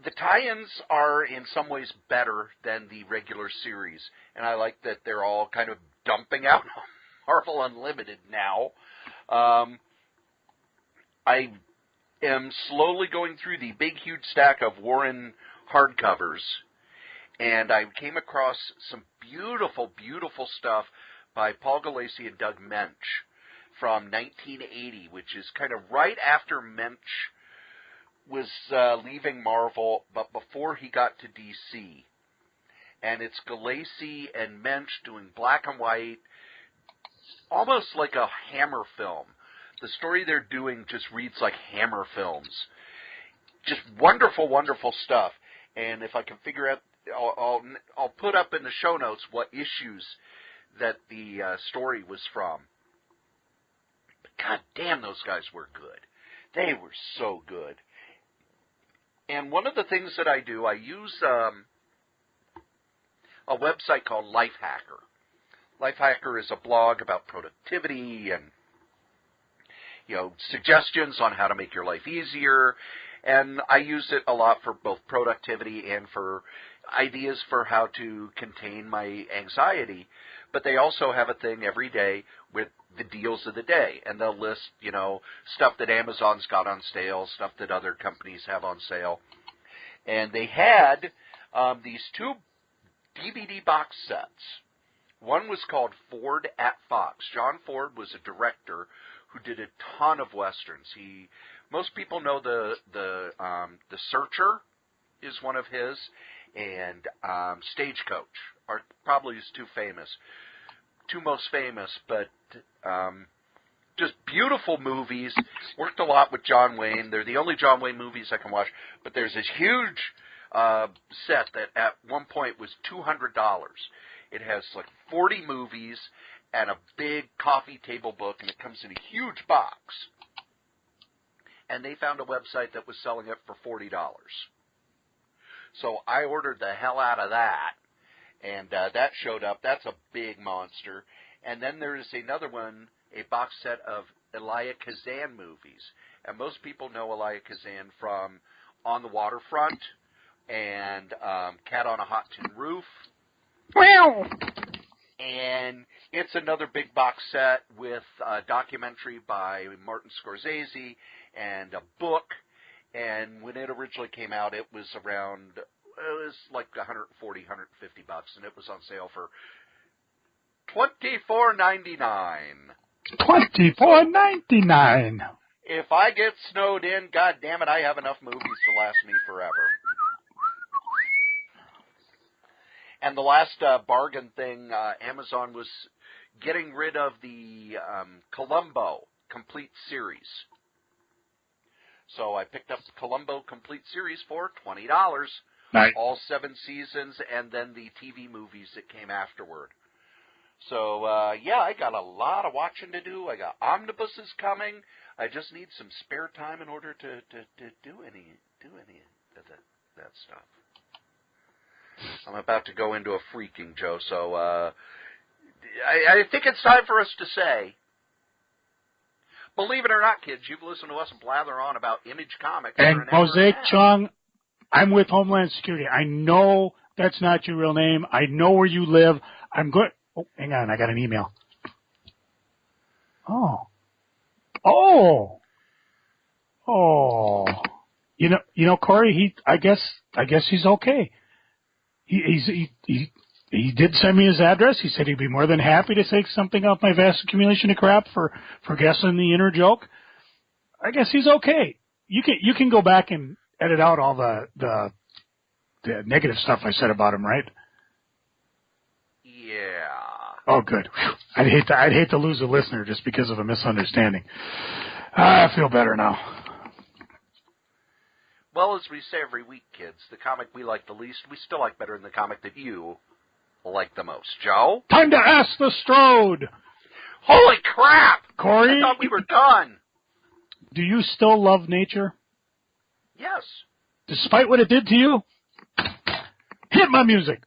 the tie-ins are in some ways better than the regular series. And I like that they're all kind of dumping out Marvel Unlimited now. I am slowly going through the big, huge stack of Warren hardcovers. And I came across some beautiful, beautiful stuff by Paul Gulacy and Doug Mensch from 1980, which is kind of right after Mensch was leaving Marvel, but before he got to DC. And it's Gulacy and Mensch doing black and white, almost like a Hammer film. The story they're doing just reads like Hammer films. Just wonderful, wonderful stuff. And if I can figure out, I'll put up in the show notes what issues that the story was from. But God damn, those guys were good. They were so good. And one of the things that I do, I use a website called Lifehacker. Lifehacker is a blog about productivity and, suggestions on how to make your life easier. And I use it a lot for both productivity and for ideas for how to contain my anxiety. But they also have a thing every day with the deals of the day. And they'll list, stuff that Amazon's got on sale, stuff that other companies have on sale. And they had these two DVD box sets. One was called Ford at Fox. John Ford was a director who did a ton of westerns. Most people know the Searcher is one of his, and Stagecoach are probably his two most famous, but just beautiful movies. Worked a lot with John Wayne. They're the only John Wayne movies I can watch, but there's this huge set that at one point was $200. It has like 40 movies and a big coffee table book, and it comes in a huge box. And they found a website that was selling it for $40. So I ordered the hell out of that, and that showed up. That's a big monster. And then there is another one, a box set of Elia Kazan movies. And most people know Elia Kazan from On the Waterfront and Cat on a Hot Tin Roof. Well, and it's another big box set with a documentary by Martin Scorsese and a book. And when it originally came out, it was like $140, $150, and it was on sale for $24.99. $24.99. If I get snowed in, God damn it, I have enough movies to last me forever. And the last bargain thing, Amazon was getting rid of the Columbo complete series. So I picked up the Columbo complete series for $20. Nice. All 7 seasons, and then the TV movies that came afterward. So, I got a lot of watching to do. I got omnibuses coming. I just need some spare time in order to do any of that stuff. I'm about to go into a freaking, Joe, so I think it's time for us to say, believe it or not, kids, you've listened to us blather on about Image Comics. And Mosaic Chung, I'm with Homeland Security. I know that's not your real name. I know where you live. I'm good. Oh, hang on. I got an email. Oh. You know, Cory, I guess he's okay. He did send me his address. He said he'd be more than happy to take something off my vast accumulation of crap for guessing the inner joke. I guess he's okay. You can go back and edit out all the negative stuff I said about him, right? Yeah. Oh, good. Whew. I'd hate to lose a listener just because of a misunderstanding. I feel better now. Well, as we say every week, kids, the comic we like the least, we still like better than the comic that you like the most. Joe? Time to ask the Strode! Holy crap! Cory? I thought we were done. Do you still love nature? Yes. Despite what it did to you? Hit my music!